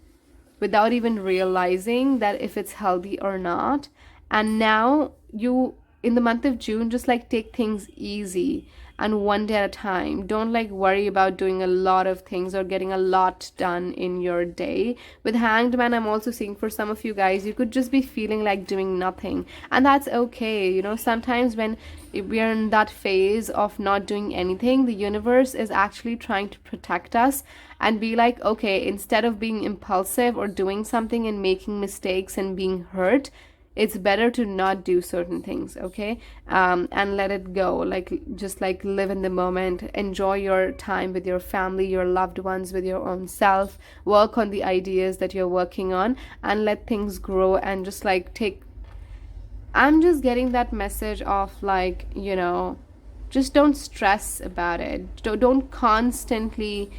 without even realizing that if it's healthy or not. And now you, in the month of June, just like take things easy and one day at a time. Don't like worry about doing a lot of things or getting a lot done in your day. With Hanged Man, I'm also seeing for some of you guys, you could just be feeling like doing nothing, and that's okay. Sometimes when we are in that phase of not doing anything, the universe is actually trying to protect us and be like, okay, instead of being impulsive or doing something and making mistakes and being hurt, it's better to not do certain things, okay? And let it go. Like, just like live in the moment, enjoy your time with your family, your loved ones, with your own self, work on the ideas that you're working on, and let things grow. And just like I'm just getting that message of like, just don't stress about it. Don't constantly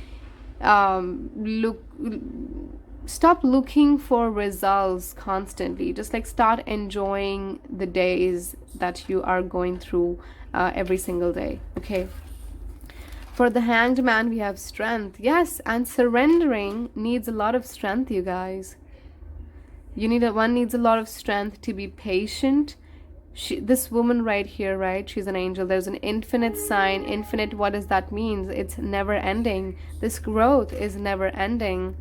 stop looking for results constantly. Just like start enjoying the days that you are going through every single day. Okay, for the Hanged Man, we have strength. Yes, and surrendering needs a lot of strength, you guys. One needs a lot of strength to be patient. This woman right here, right, she's an angel. There's an infinite sign. Infinite, what does that mean? It's never ending. This growth is never ending.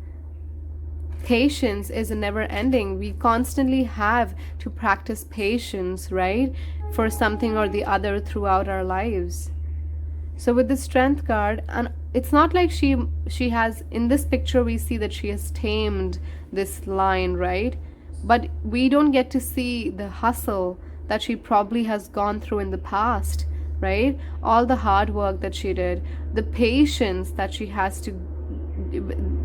Patience is never ending. We constantly have to practice patience, right, for something or the other throughout our lives. So with the Strength card, and it's not like she has, in this picture we see that she has tamed this lion, right? But we don't get to see the hustle that she probably has gone through in the past, right? All the hard work that she did, the patience that she has to,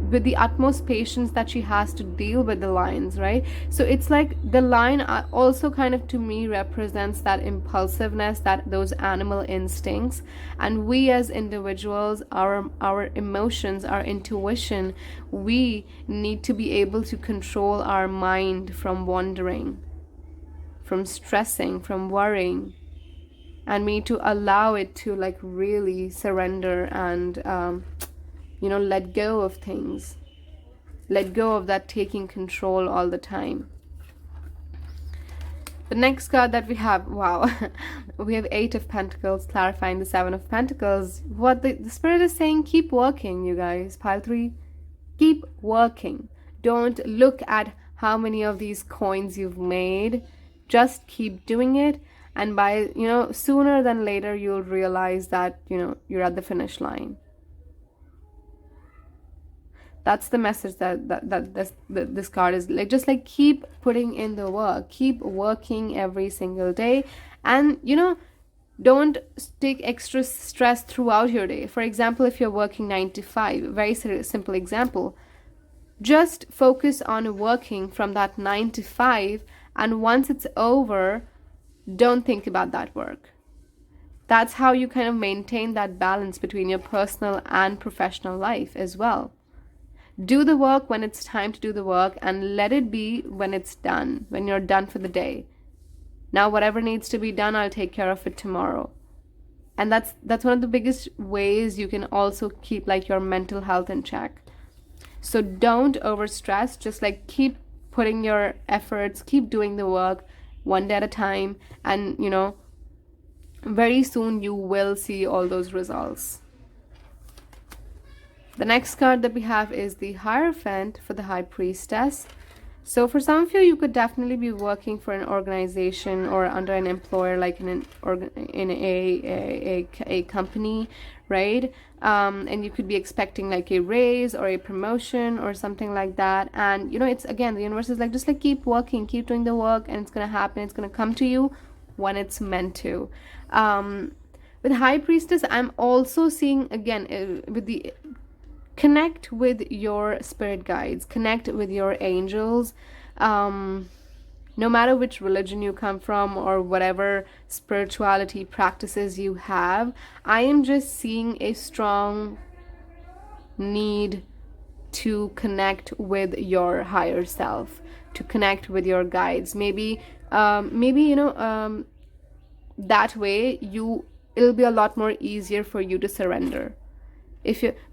with the utmost patience that she has to deal with the lions, right? So it's like the lion also kind of to me represents that impulsiveness, that those animal instincts. And we as individuals, our emotions, our intuition, we need to be able to control our mind from wandering, from stressing, from worrying, and me to allow it to like really surrender and let go of things. Let go of that taking control all the time. The next card that we have, wow, we have Eight of Pentacles, clarifying the Seven of Pentacles. What the Spirit is saying, keep working, you guys. Pile 3, keep working. Don't look at how many of these coins you've made. Just keep doing it. And by, sooner than later, you'll realize that, you're at the finish line. That's the message that this card is like. Just like keep putting in the work, keep working every single day, and don't take extra stress throughout your day. For example, if you're working 9 to 5, very simple example, just focus on working from that 9 to 5, and once it's over, don't think about that work. That's how you kind of maintain that balance between your personal and professional life as well. Do the work when it's time to do the work, and let it be when it's done, when you're done for the day. Now, whatever needs to be done, I'll take care of it tomorrow. And that's one of the biggest ways you can also keep like your mental health in check. So don't overstress, just like keep putting your efforts, keep doing the work one day at a time, and very soon you will see all those results. The next card that we have is the Hierophant for the High Priestess. So for some of you, you could definitely be working for an organization or under an employer, like in a company, right? And you could be expecting like a raise or a promotion or something like that. And it's, again, the universe is like, just like keep working, keep doing the work, and it's gonna happen. It's gonna come to you when it's meant to. With High Priestess, I'm also seeing, again, with the connect with your spirit guides, connect with your angels. No matter which religion you come from or whatever spirituality practices you have, I am just seeing a strong need to connect with your higher self, to connect with your guides. Maybe that way it'll be a lot more easier for you to surrender.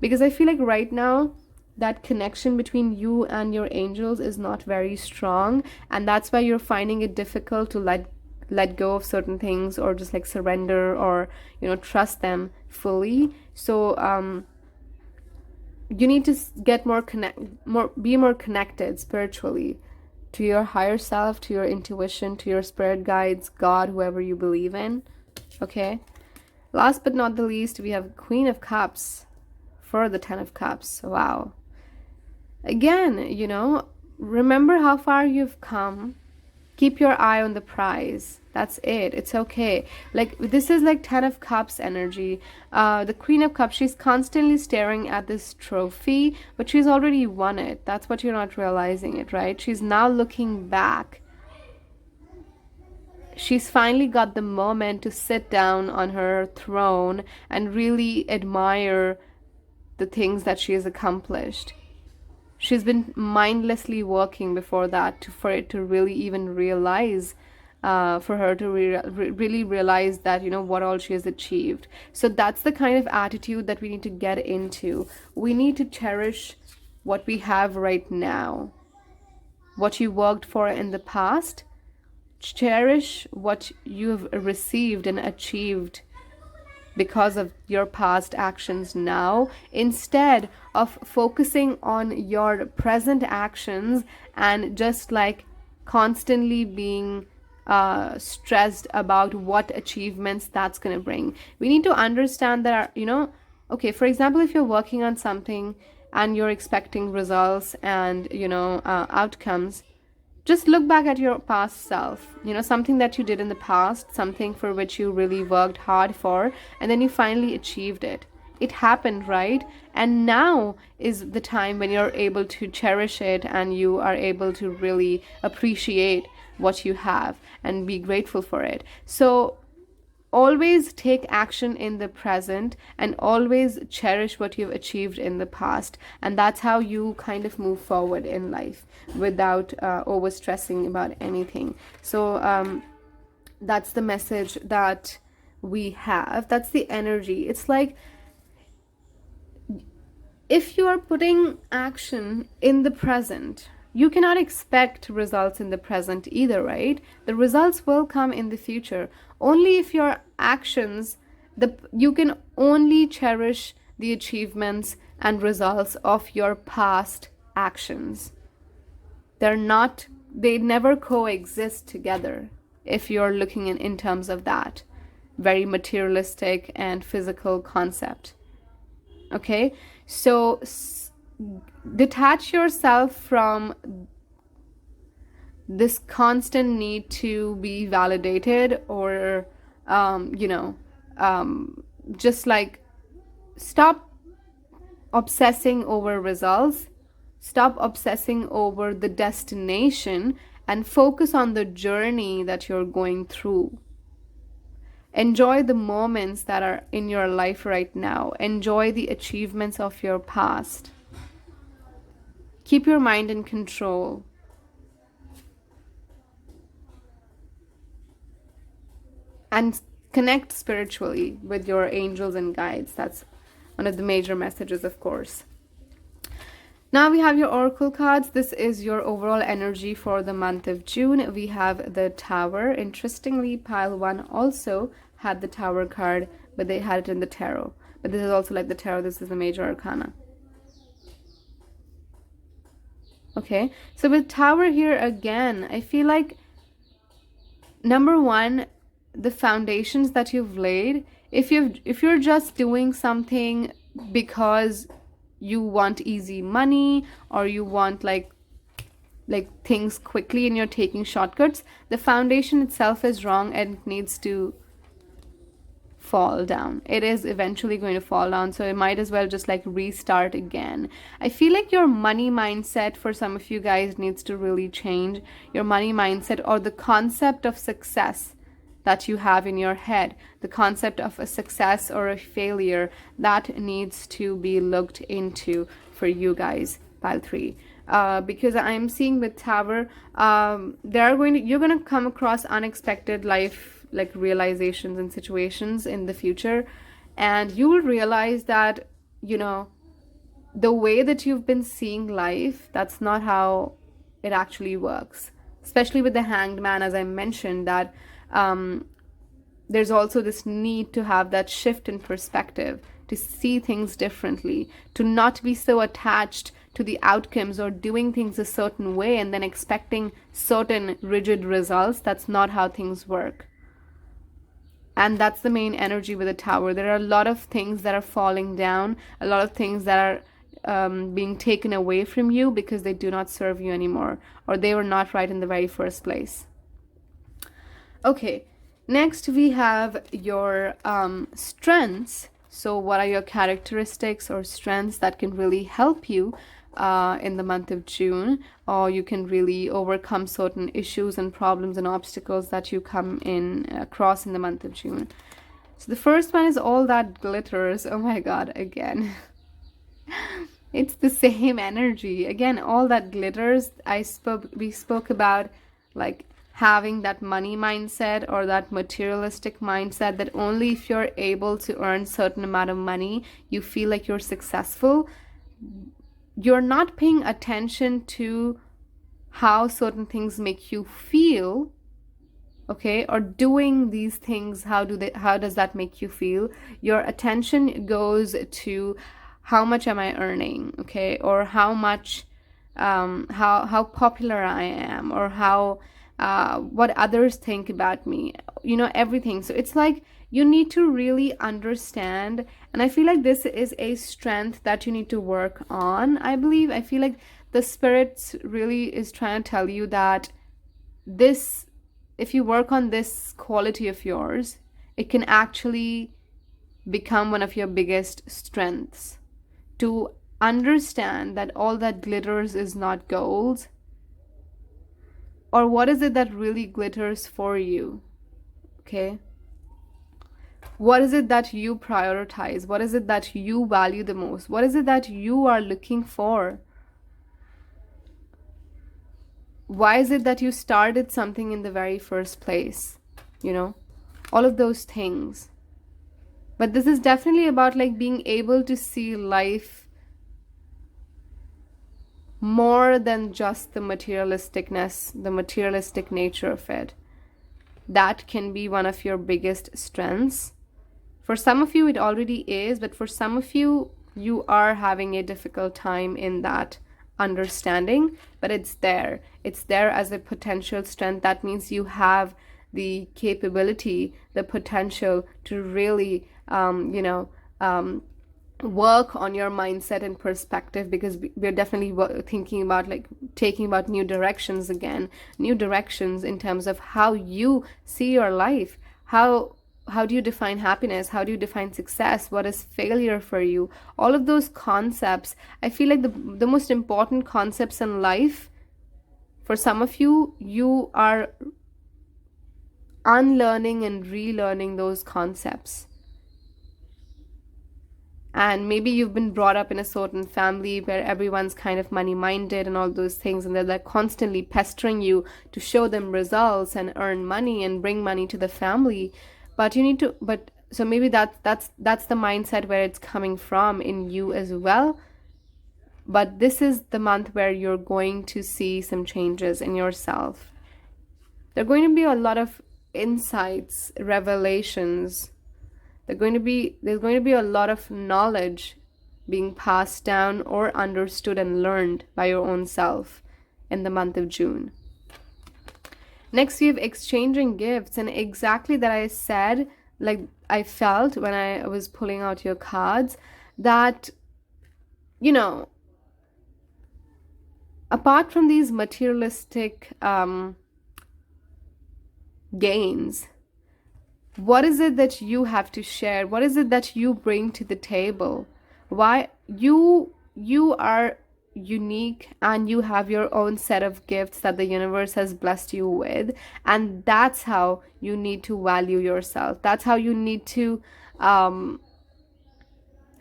Because I feel like right now that connection between you and your angels is not very strong, and that's why you're finding it difficult to let go of certain things, or just like surrender, or trust them fully. So you need to get be more connected spiritually to your higher self, to your intuition, to your spirit guides, God, whoever you believe in. Okay, last but not the least, we have Queen of Cups for the 10 of Cups. Wow. Again, remember how far you've come. Keep your eye on the prize. That's it. It's okay. Like, this is like 10 of Cups energy. The Queen of Cups, she's constantly staring at this trophy, but she's already won it. That's what you're not realizing it, right? She's now looking back. She's finally got the moment to sit down on her throne and really admire the things that she has accomplished. She's been mindlessly working before that for it to really even realize, for her to really realize that, what all she has achieved. So that's the kind of attitude that we need to get into. We need to cherish what we have right now, what you worked for in the past. Cherish what you've received and achieved because of your past actions now, instead of focusing on your present actions and just like constantly being stressed about what achievements that's going to bring. We need to understand that, okay, for example, if you're working on something and you're expecting results and, outcomes, just look back at your past self, something that you did in the past, something for which you really worked hard for, and then you finally achieved it. It happened, right? And now is the time when you're able to cherish it and you are able to really appreciate what you have and be grateful for it. So always take action in the present and always cherish what you've achieved in the past. And that's how you kind of move forward in life without overstressing about anything. So that's the message that we have. That's the energy. It's like, if you are putting action in the present, you cannot expect results in the present either, right? The results will come in the future. Only if your actions, you can only cherish the achievements and results of your past actions. They never coexist together if you're looking in terms of that very materialistic and physical concept. Okay, so detach yourself from this constant need to be validated, or just like stop obsessing over results, stop obsessing over the destination, and focus on the journey that you're going through. Enjoy the moments that are in your life right now. Enjoy the achievements of your past. Keep your mind in control. And connect spiritually with your angels and guides. That's one of the major messages, of course. Now we have your oracle cards. This is your overall energy for the month of June. We have the Tower. Interestingly, pile 1 also had the Tower card, but they had it in the tarot. But this is also like the tarot. This is the major arcana. Okay, so with Tower here again, I feel like, number one, the foundations that you've laid, if you're just doing something because you want easy money, or you want like things quickly and you're taking shortcuts, the foundation itself is wrong and it needs to fall down. It is eventually going to fall down, so it might as well just like restart again. I feel like your money mindset for some of you guys needs to really change. Your money mindset, or the concept of success that you have in your head, the concept of a success or a failure, that needs to be looked into for you guys, pile 3. Because I'm seeing with Tower, you're going to come across unexpected life like realizations and situations in the future, and you will realize that, the way that you've been seeing life, that's not how it actually works. Especially with the Hanged Man, as I mentioned, that there's also this need to have that shift in perspective, to see things differently, to not be so attached to the outcomes or doing things a certain way and then expecting certain rigid results. That's not how things work. And that's the main energy with the Tower. There are a lot of things that are falling down, a lot of things that are being taken away from you because they do not serve you anymore, or they were not right in the very first place. Okay, next we have your strengths. So what are your characteristics or strengths that can really help you in the month of June, or you can really overcome certain issues and problems and obstacles that you come in across in the month of June. So the first one is all that glitters. Oh my god, again. It's the same energy. Again, all that glitters. We spoke about like having that money mindset or that materialistic mindset, that only if you're able to earn certain amount of money, you feel like you're successful. You're not paying attention to how certain things make you feel, okay, or doing these things, how does that make you feel? Your attention goes to how much am I earning, okay, or how much how popular I am, or how what others think about me, everything. So it's like you need to really understand, and I feel like this is a strength that you need to work on. I feel like the spirit really is trying to tell you that this, if you work on this quality of yours, it can actually become one of your biggest strengths, to understand that all that glitters is not gold. Or what is it that really glitters for you? Okay? What is it that you prioritize? What is it that you value the most? What is it that you are looking for? Why is it that you started something in the very first place? All of those things. But this is definitely about like being able to see life more than just the materialisticness, the materialistic nature of it. That can be one of your biggest strengths. For some of you, it already is, but for some of you, you are having a difficult time in that understanding, but it's there. It's there as a potential strength. That means you have the capability, the potential to really, work on your mindset and perspective, because we're definitely thinking about like taking about new directions again, new directions in terms of how you see your life. How do you define happiness? How do you define success? What is failure for you? All of those concepts, I feel like the most important concepts in life, for some of you, you are unlearning and relearning those concepts. And maybe you've been brought up in a certain family where everyone's kind of money minded and all those things, and they're like constantly pestering you to show them results and earn money and bring money to the family. But you need to, but so maybe that's the mindset where it's coming from in you as well. But this is the month where you're going to see some changes in yourself. There are going to be a lot of insights, revelations. There's going to be a lot of knowledge being passed down or understood and learned by your own self in the month of June. Next, we have exchanging gifts, and exactly that I said, like I felt when I was pulling out your cards, that, you know, apart from these materialistic gains, what is it that you have to share? What is it that you bring to the table? Why you are unique, and you have your own set of gifts that the universe has blessed you with, and that's how you need to value yourself. That's how you need to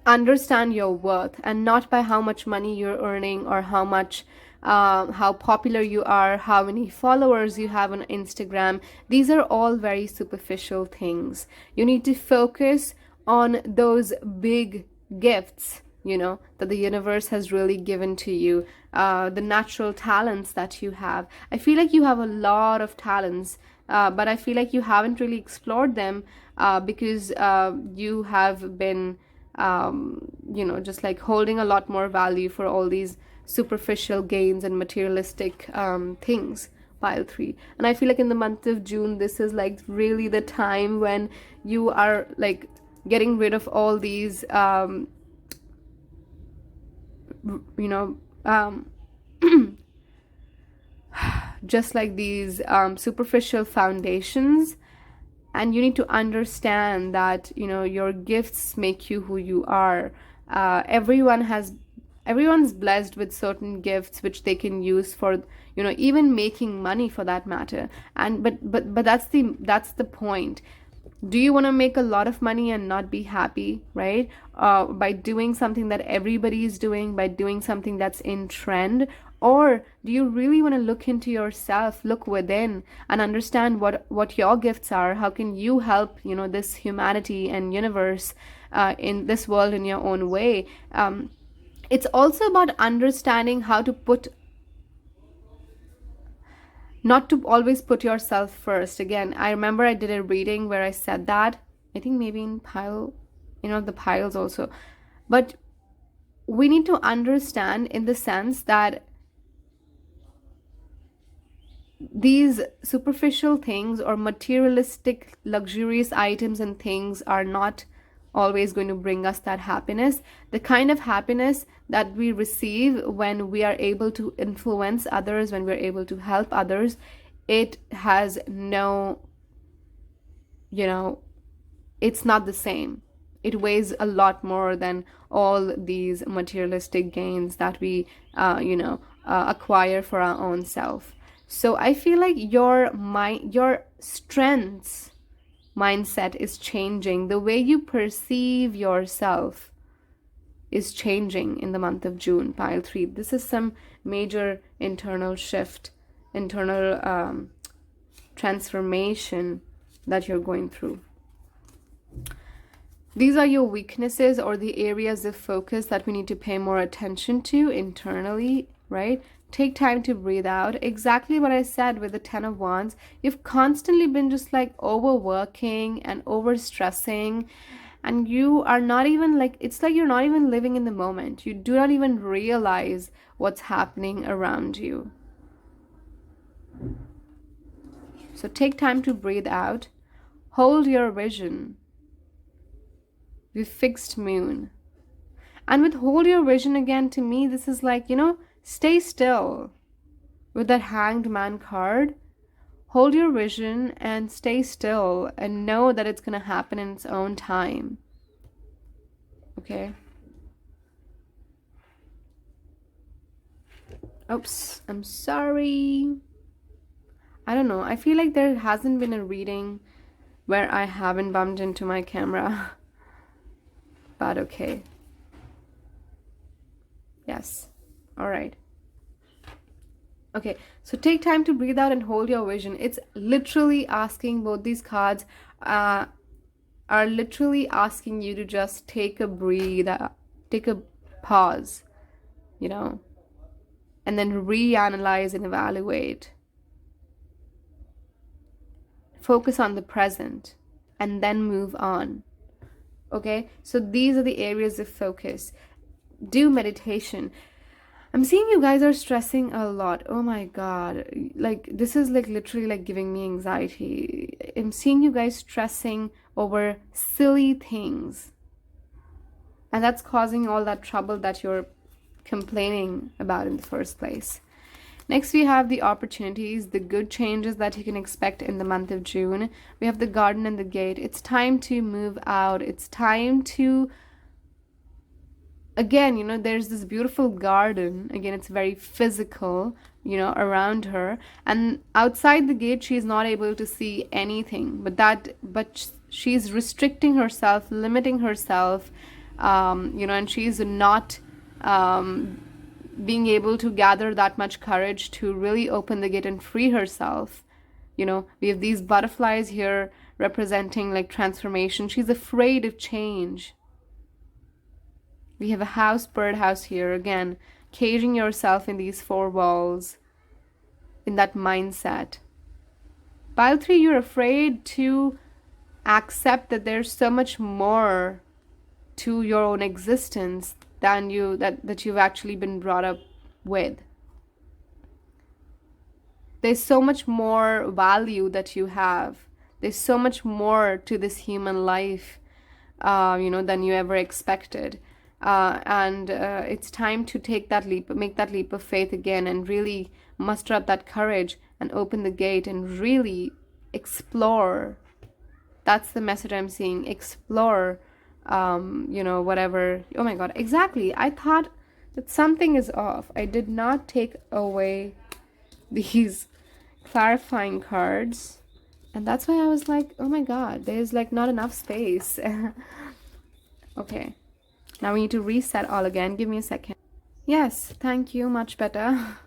understand your worth, and not by how much money you're earning or how popular you are, how many followers you have on Instagram. These are all very superficial things. You need to focus on those big gifts, that the universe has really given to you, the natural talents that you have. I feel like you have a lot of talents, but I feel like you haven't really explored them because you have been, just like holding a lot more value for all these superficial gains and materialistic things. Pile 3. And I feel like in the month of June, this is like really the time when you are like getting rid of all these just like these superficial foundations. And you need to understand that your gifts make you who you are. Everyone's blessed with certain gifts which they can use for even making money, for that matter. And but that's the point. Do you want to make a lot of money and not be happy, right? By doing something that everybody is doing, by doing something that's in trend? Or do you really want to look into yourself, look within, and understand what your gifts are? How can you help, this humanity and universe in this world in your own way? It's also about understanding how to not to always put yourself first. Again, I remember I did a reading where I said that. I think maybe in the piles also. But we need to understand in the sense that these superficial things or materialistic luxurious items and things are not always going to bring us that happiness. The kind of happiness that we receive when we are able to influence others, when we're able to help others, it has no, it's not the same. It weighs a lot more than all these materialistic gains that we acquire for our own self. So I feel like your strengths mindset is changing. The way you perceive yourself is changing in the month of June, pile 3. This is some major internal shift, internal transformation that you're going through. These are your weaknesses or the areas of focus that we need to pay more attention to internally, right? Take time to breathe out. Exactly what I said with the 10 of Wands. You've constantly been just like overworking and overstressing, and you are not even like, it's like you're not even living in the moment. You do not even realize what's happening around you. So take time to breathe out. Hold your vision. The fixed moon. And with hold your vision, again, to me, this is like, stay still. With that Hanged Man card, hold your vision and stay still and know that it's going to happen in its own time. Okay. Oops, I'm sorry. I don't know. I feel like there hasn't been a reading where I haven't bumped into my camera. But okay. Yes. All right. Okay, so take time to breathe out and hold your vision. It's literally asking, both these cards are literally asking you to just take a breathe, take a pause, and then reanalyze and evaluate. Focus on the present and then move on. Okay, so these are the areas of focus. Do meditation. I'm seeing you guys are stressing a lot. Oh my God. Like, this is like literally like giving me anxiety. I'm seeing you guys stressing over silly things. And that's causing all that trouble that you're complaining about in the first place. Next, we have the opportunities, the good changes that you can expect in the month of June. We have the garden and the gate. It's time to move out. It's time to, again, there's this beautiful garden. Again, it's very physical, around her. And outside the gate, she's not able to see anything. But she's restricting herself, limiting herself, and she's not being able to gather that much courage to really open the gate and free herself. We have these butterflies here representing like transformation. She's afraid of change. We have a birdhouse here, again, caging yourself in these four walls, in that mindset. Pile 3, you're afraid to accept that there's so much more to your own existence than that you've actually been brought up with. There's so much more value that you have. There's so much more to this human life, than you ever expected. And it's time to take that leap, make that leap of faith again, and really muster up that courage and open the gate and really explore. That's the message I'm seeing. Explore, whatever. Oh my God, exactly. I thought that something is off. I did not take away these clarifying cards. And that's why I was like, oh my God, there's like not enough space. Okay. Now we need to reset all again. Give me a second. Yes, thank you. Much better.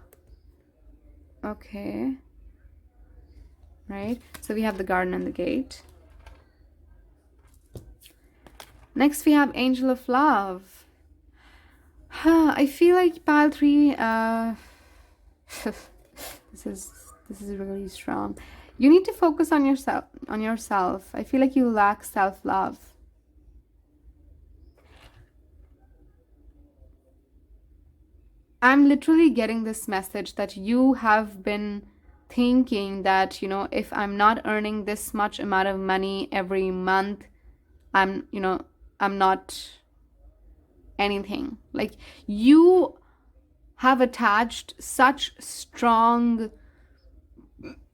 Okay. Right. So we have the garden and the gate. Next we have Angel of Love. I feel like pile 3, this is really strong. You need to focus on yourself. I feel like you lack self-love. I'm literally getting this message that you have been thinking that, if I'm not earning this much amount of money every month, I'm not anything. Like, you have attached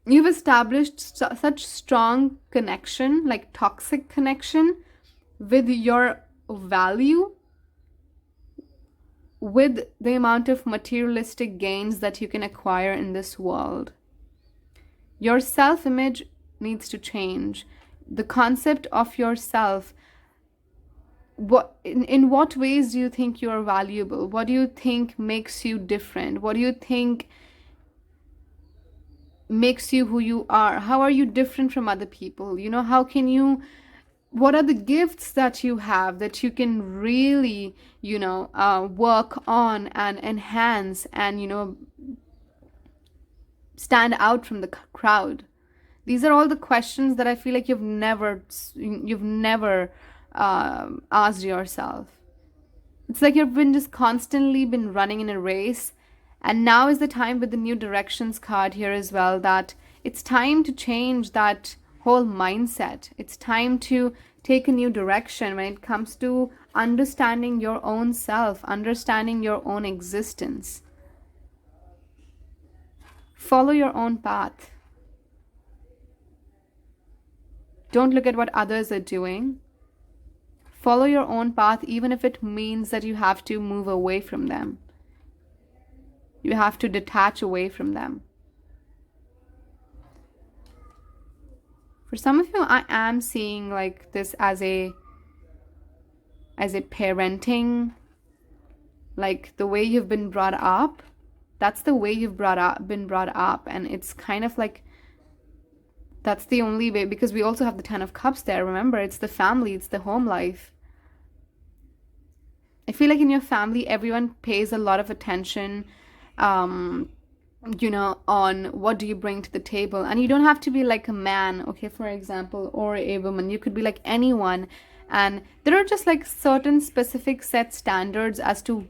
you've established such strong connection, like toxic connection with your value, with the amount of materialistic gains that you can acquire in this world. Your self-image needs to change. The concept of yourself, in what ways do you think you are valuable? What do you think makes you different? What do you think makes you who you are? How are you different from other people? How can you, what are the gifts that you have that you can really, work on and enhance and, stand out from the crowd? These are all the questions that I feel like you've never asked yourself. It's like you've been just constantly been running in a race, and now is the time with the new directions card here as well, that it's time to change that whole mindset. It's time to take a new direction when it comes to understanding your own self, understanding your own existence. Follow your own path. Don't look at what others are doing. Follow your own path, even if it means that you have to move away from them. You have to detach away from them. For some of you, I am seeing like this as a parenting, like the way you've been brought up. That's the way you've been brought up, and it's kind of like that's the only way, because we also have the Ten of Cups there. Remember, it's the family, it's the home life. I feel like in your family, everyone pays a lot of attention, on what do you bring to the table. And you don't have to be like a man, okay, for example, or a woman. You could be like anyone. And there are just like certain specific set standards as to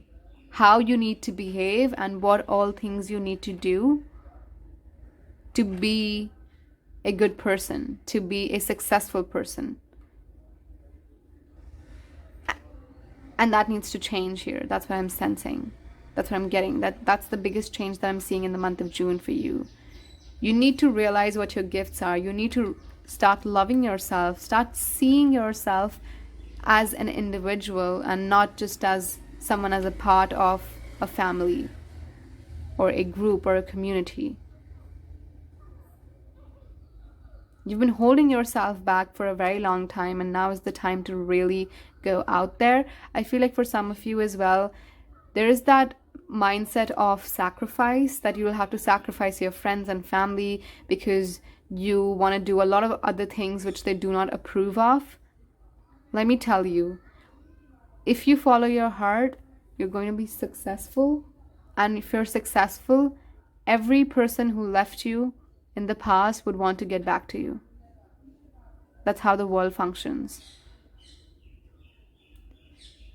how you need to behave and what all things you need to do to be a good person, to be a successful person. And that needs to change here. That's what I'm sensing. That's what I'm getting. That's the biggest change that I'm seeing in the month of June for you. You need to realize what your gifts are. You need to start loving yourself. Start seeing yourself as an individual and not just as someone, as a part of a family or a group or a community. You've been holding yourself back for a very long time, and now is the time to really go out there. I feel like for some of you as well, there is that mindset of sacrifice, that you will have to sacrifice your friends and family because you want to do a lot of other things which they do not approve of. Let me tell you, if you follow your heart, you're going to be successful. And if you're successful, every person who left you in the past would want to get back to you. That's how the world functions.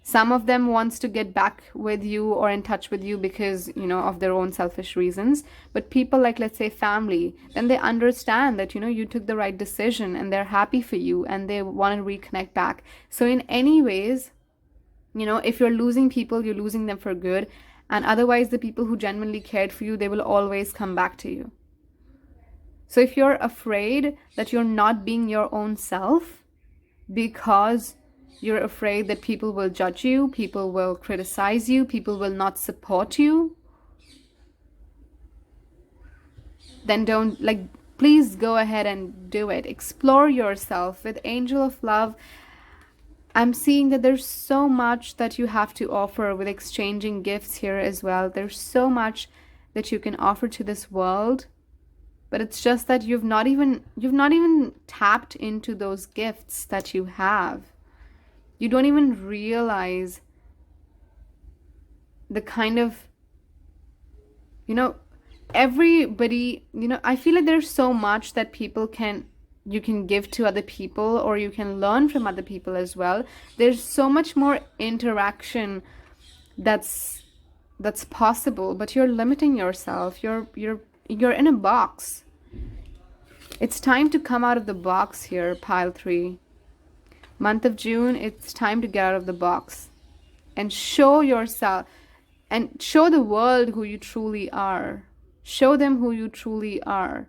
Some of them wants to get back with you or in touch with you because, of their own selfish reasons. But people like, let's say, family, then they understand that, you took the right decision and they're happy for you and they want to reconnect back. So in any ways, if you're losing people, you're losing them for good. And otherwise, the people who genuinely cared for you, they will always come back to you. So if you're afraid that you're not being your own self because you're afraid that people will judge you, people will criticize you, people will not support you, then please go ahead and do it. Explore yourself with Angel of Love. I'm seeing that there's so much that you have to offer with exchanging gifts here as well. There's so much that you can offer to this world. But it's just that you've not even tapped into those gifts that you have. You don't even realize the kind of, everybody, I feel like there's so much that you can give to other people, or you can learn from other people as well. There's so much more interaction that's possible, but you're limiting yourself. You're in a box. It's time to come out of the box here, pile 3. Month of June, it's time to get out of the box and show yourself and show the world who you truly are. Show them who you truly are.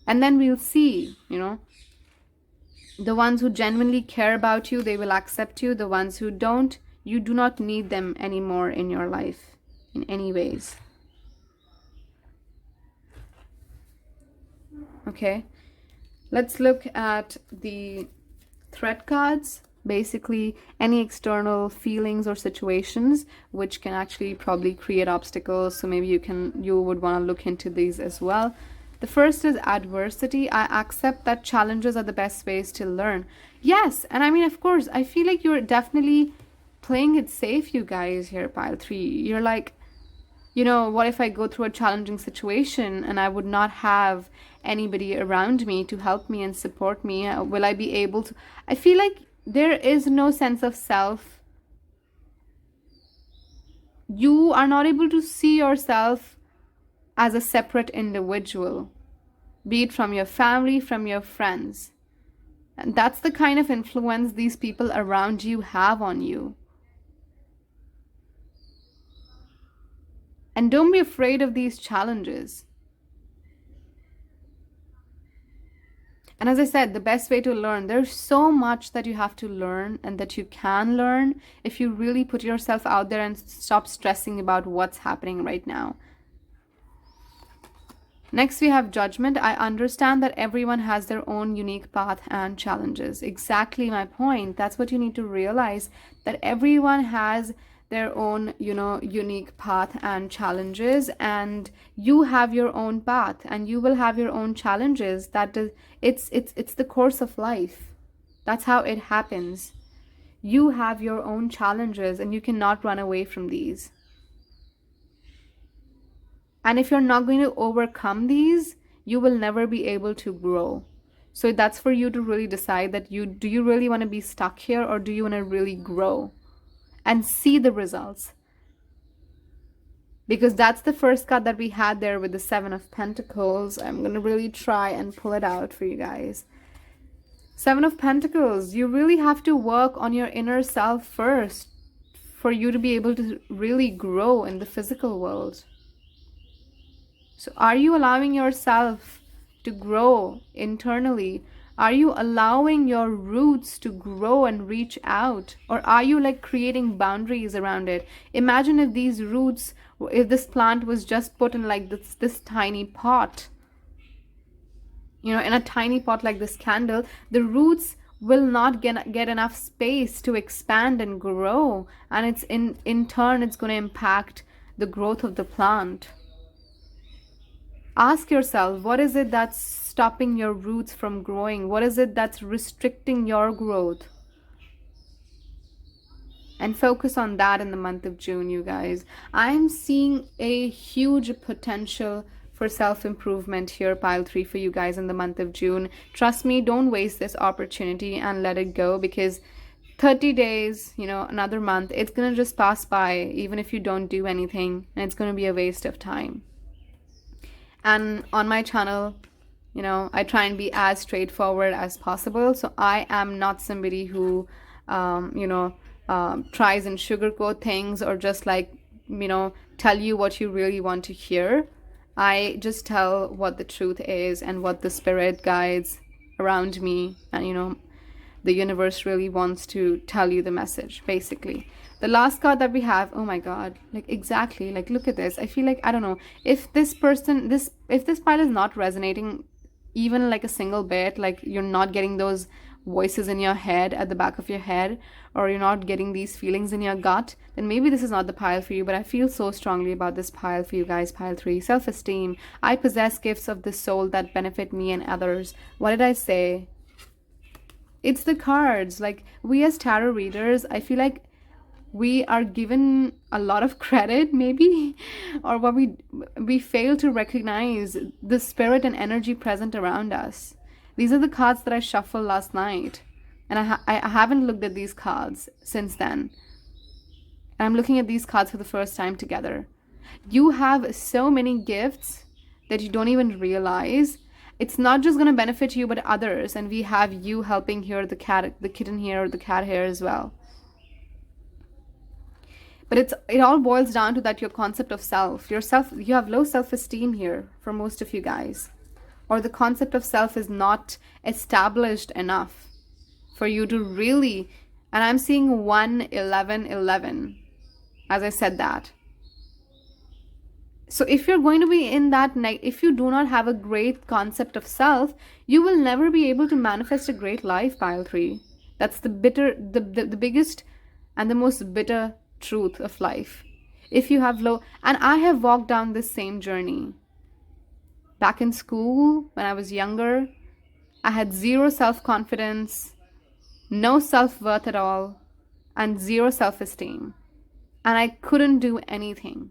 And then we'll see, the ones who genuinely care about you, they will accept you. The ones who don't, you do not need them anymore in your life in any ways. Okay, let's look at the threat cards. Basically, any external feelings or situations which can actually probably create obstacles. So maybe you would want to look into these as well. The first is adversity. I accept that challenges are the best ways to learn. Yes, and I mean, of course, I feel like you're definitely playing it safe, you guys here, pile 3. You're like, what if I go through a challenging situation and I would not have anybody around me to help me and support me? Will I be able to? I feel like there is no sense of self. You are not able to see yourself as a separate individual. be it from your family, from your friends. And that's the kind of influence these people around you have on you. And don't be afraid of these challenges. And as I said, the best way to learn, there's so much that you have to learn and that you can learn if you really put yourself out there and stop stressing about what's happening right now. Next, we have judgment. I understand that everyone has their own unique path and challenges. Exactly my point. That's what you need to realize, that everyone has their own, unique path and challenges, and you have your own path and you will have your own challenges. That is, it's the course of life. That's how it happens. You have your own challenges and you cannot run away from these. And if you're not going to overcome these, you will never be able to grow. So that's for you to really decide that do you really want to be stuck here, or do you want to really grow and see the results? Because that's the first card that we had there with the Seven of Pentacles. I'm going to really try and pull it out for you guys. Seven of Pentacles, you really have to work on your inner self first for you to be able to really grow in the physical world. So are you allowing yourself to grow internally? Are you allowing your roots to grow and reach out? Or are you like creating boundaries around it? Imagine if these roots, if this plant was just put in like this tiny pot, in a tiny pot like this candle, the roots will not get enough space to expand and grow. And it's in turn, it's going to impact the growth of the plant. Ask yourself, what is it that's stopping your roots from growing? What is it that's restricting your growth? And focus on that in the month of June, you guys. I'm seeing a huge potential for self-improvement here, pile 3, for you guys in the month of June. Trust me, don't waste this opportunity and let it go, because 30 days, another month, it's going to just pass by, even if you don't do anything, and it's going to be a waste of time. And on my channel, I try and be as straightforward as possible. So I am not somebody who, tries and sugarcoat things, or just like, tell you what you really want to hear. I just tell what the truth is and what the spirit guides around me, and, the universe really wants to tell you the message, basically. The last card that we have, oh my god, like exactly, like look at this. I feel like, I don't know, if this pile is not resonating even like a single bit, like you're not getting those voices in your head, at the back of your head, or you're not getting these feelings in your gut, then maybe this is not the pile for you. But I feel so strongly about this pile for you guys. Pile 3, self-esteem. I possess gifts of the soul that benefit me and others. What did I say? It's the cards. Like, we as tarot readers, I feel like we are given a lot of credit, maybe, or what we fail to recognize the spirit and energy present around us. These are the cards that I shuffled last night, and I haven't looked at these cards since then. And I'm looking at these cards for the first time together. You have so many gifts that you don't even realize. It's not just going to benefit you, but others. And we have you helping here, the kitten here, or the cat here as well. But it all boils down to that your concept of self. You have low self-esteem here for most of you guys. Or the concept of self is not established enough for you to really, and I'm seeing 1-11-11 as I said that. So if you're going to be in that, if you do not have a great concept of self, you will never be able to manifest a great life, pile 3. That's the biggest and the most bitter truth of life. If you have low, and I have walked down this same journey. Back in school, when I was younger, I had zero self-confidence, no self-worth at all, and zero self-esteem. And I couldn't do anything.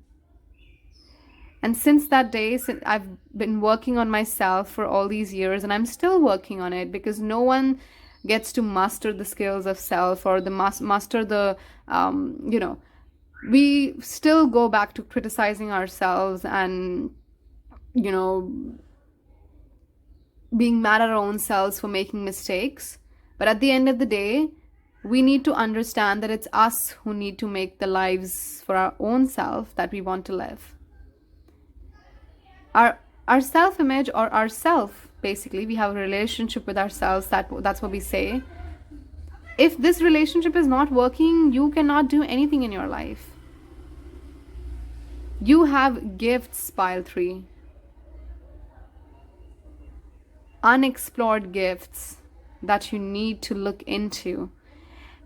And since that day, I've been working on myself for all these years, and I'm still working on it, because no one gets to master the skills of self, or the master the, we still go back to criticizing ourselves and, being mad at our own selves for making mistakes. But at the end of the day, we need to understand that it's us who need to make the lives for our own self that we want to live. Our self-image, or our self, basically, we have a relationship with ourselves, that's what we say. If this relationship is not working, you cannot do anything in your life. You have gifts, pile 3. Unexplored gifts that you need to look into.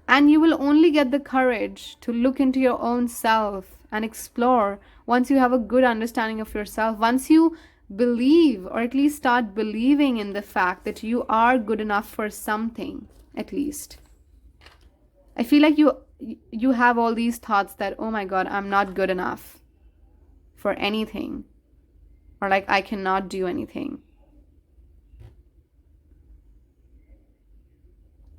And you will only get the courage to look into your own self and explore once you have a good understanding of yourself. Once you believe, or at least start believing in the fact that you are good enough for something, at least. I feel like you have all these thoughts that, oh my God, I'm not good enough for anything. Or like, I cannot do anything.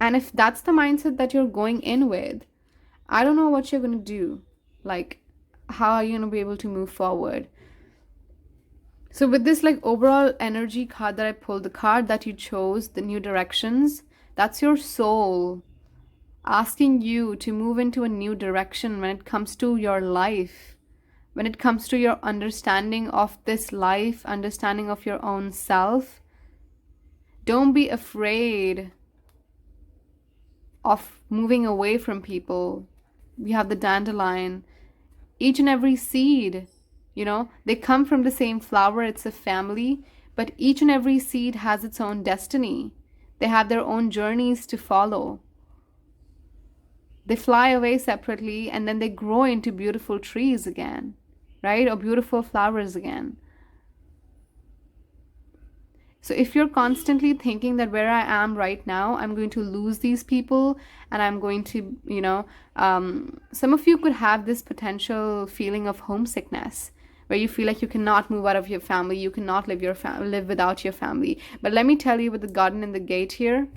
And if that's the mindset that you're going in with, I don't know what you're going to do. Like, how are you going to be able to move forward? So with this like overall energy card that I pulled, the card that you chose, the new directions, that's your soul asking you to move into a new direction when it comes to your life, when it comes to your understanding of this life, understanding of your own self. Don't be afraid of moving away from people. We have the dandelion. Each and every seed, they come from the same flower. It's a family, but each and every seed has its own destiny. They have their own journeys to follow. They fly away separately, and then they grow into beautiful trees again, right? Or beautiful flowers again. So if you're constantly thinking that where I am right now, I'm going to lose these people, and I'm going to, some of you could have this potential feeling of homesickness, where you feel like you cannot move out of your family, you cannot live without your family. But let me tell you, with the garden and the gate here,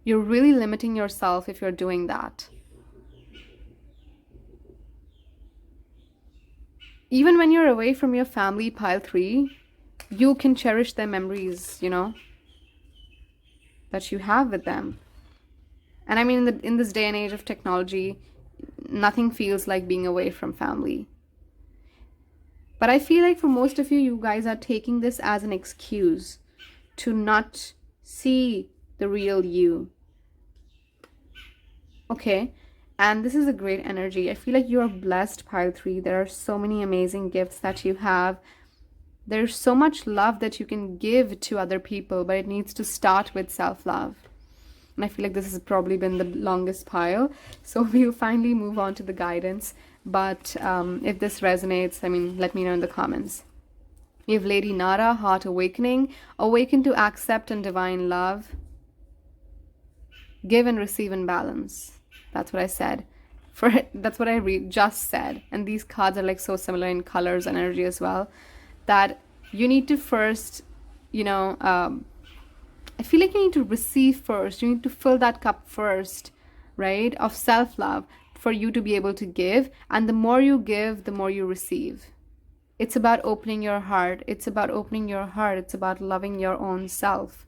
you're really limiting yourself if you're doing that. Even when you're away from your family, pile 3, you can cherish their memories, that you have with them. And I mean, in this day and age of technology, nothing feels like being away from family. But I feel like for most of you, you guys are taking this as an excuse to not see the real you. Okay? And this is a great energy. I feel like you are blessed, pile 3. There are so many amazing gifts that you have. There's so much love that you can give to other people, but it needs to start with self-love. And I feel like this has probably been the longest pile. So we'll finally move on to the guidance. But if this resonates, let me know in the comments. We have Lady Nara, Heart Awakening. Awaken to accept and divine love. Give and receive in balance. That's what I said. That's what I just said. And these cards are like so similar in colors and energy as well. That you need to first, I feel like you need to receive first. You need to fill that cup first, right? Of self-love for you to be able to give. And the more you give, the more you receive. It's about opening your heart. It's about opening your heart. It's about loving your own self.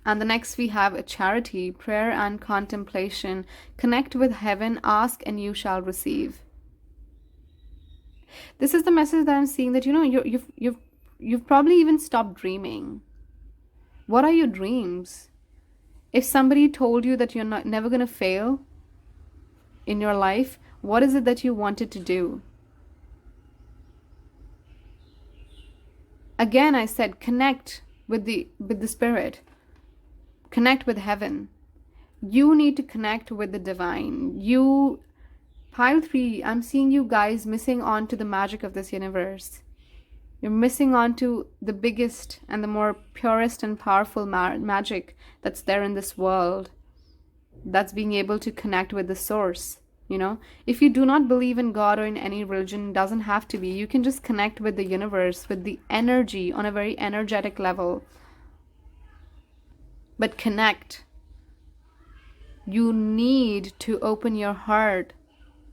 And the next we have a charity, prayer and contemplation. Connect with heaven, ask and you shall receive. This is the message that I'm seeing, that you've probably even stopped dreaming. What are your dreams? If somebody told you that you're never going to fail in your life, what is it that you wanted to do? Again, I said connect with the spirit. Connect with heaven. You need to connect with the divine. Pile 3, I'm seeing you guys missing on to the magic of this universe. You're missing on to the biggest and the more purest and powerful magic that's there in this world. That's being able to connect with the source, If you do not believe in God or in any religion, it doesn't have to be. You can just connect with the universe, with the energy on a very energetic level. But connect. You need to open your heart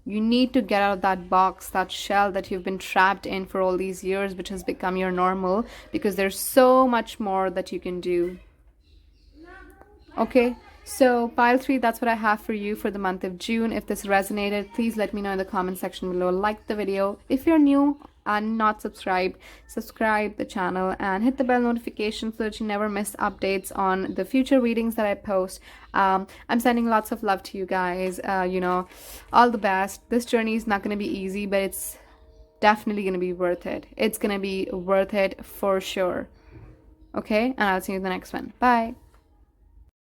You need to get out of that box, that shell that you've been trapped in for all these years, which has become your normal, because there's so much more that you can do. Okay, so pile 3, that's what I have for you for the month of June. If this resonated, please let me know in the comment section below. Like the video. If you're new and not subscribed, subscribe the channel and hit the bell notification so that you never miss updates on the future readings that I post. I'm sending lots of love to you guys. All the best. This journey is not going to be easy, but it's definitely going to be worth it. It's going to be worth it for sure. Okay, and I'll see you in the next one. Bye.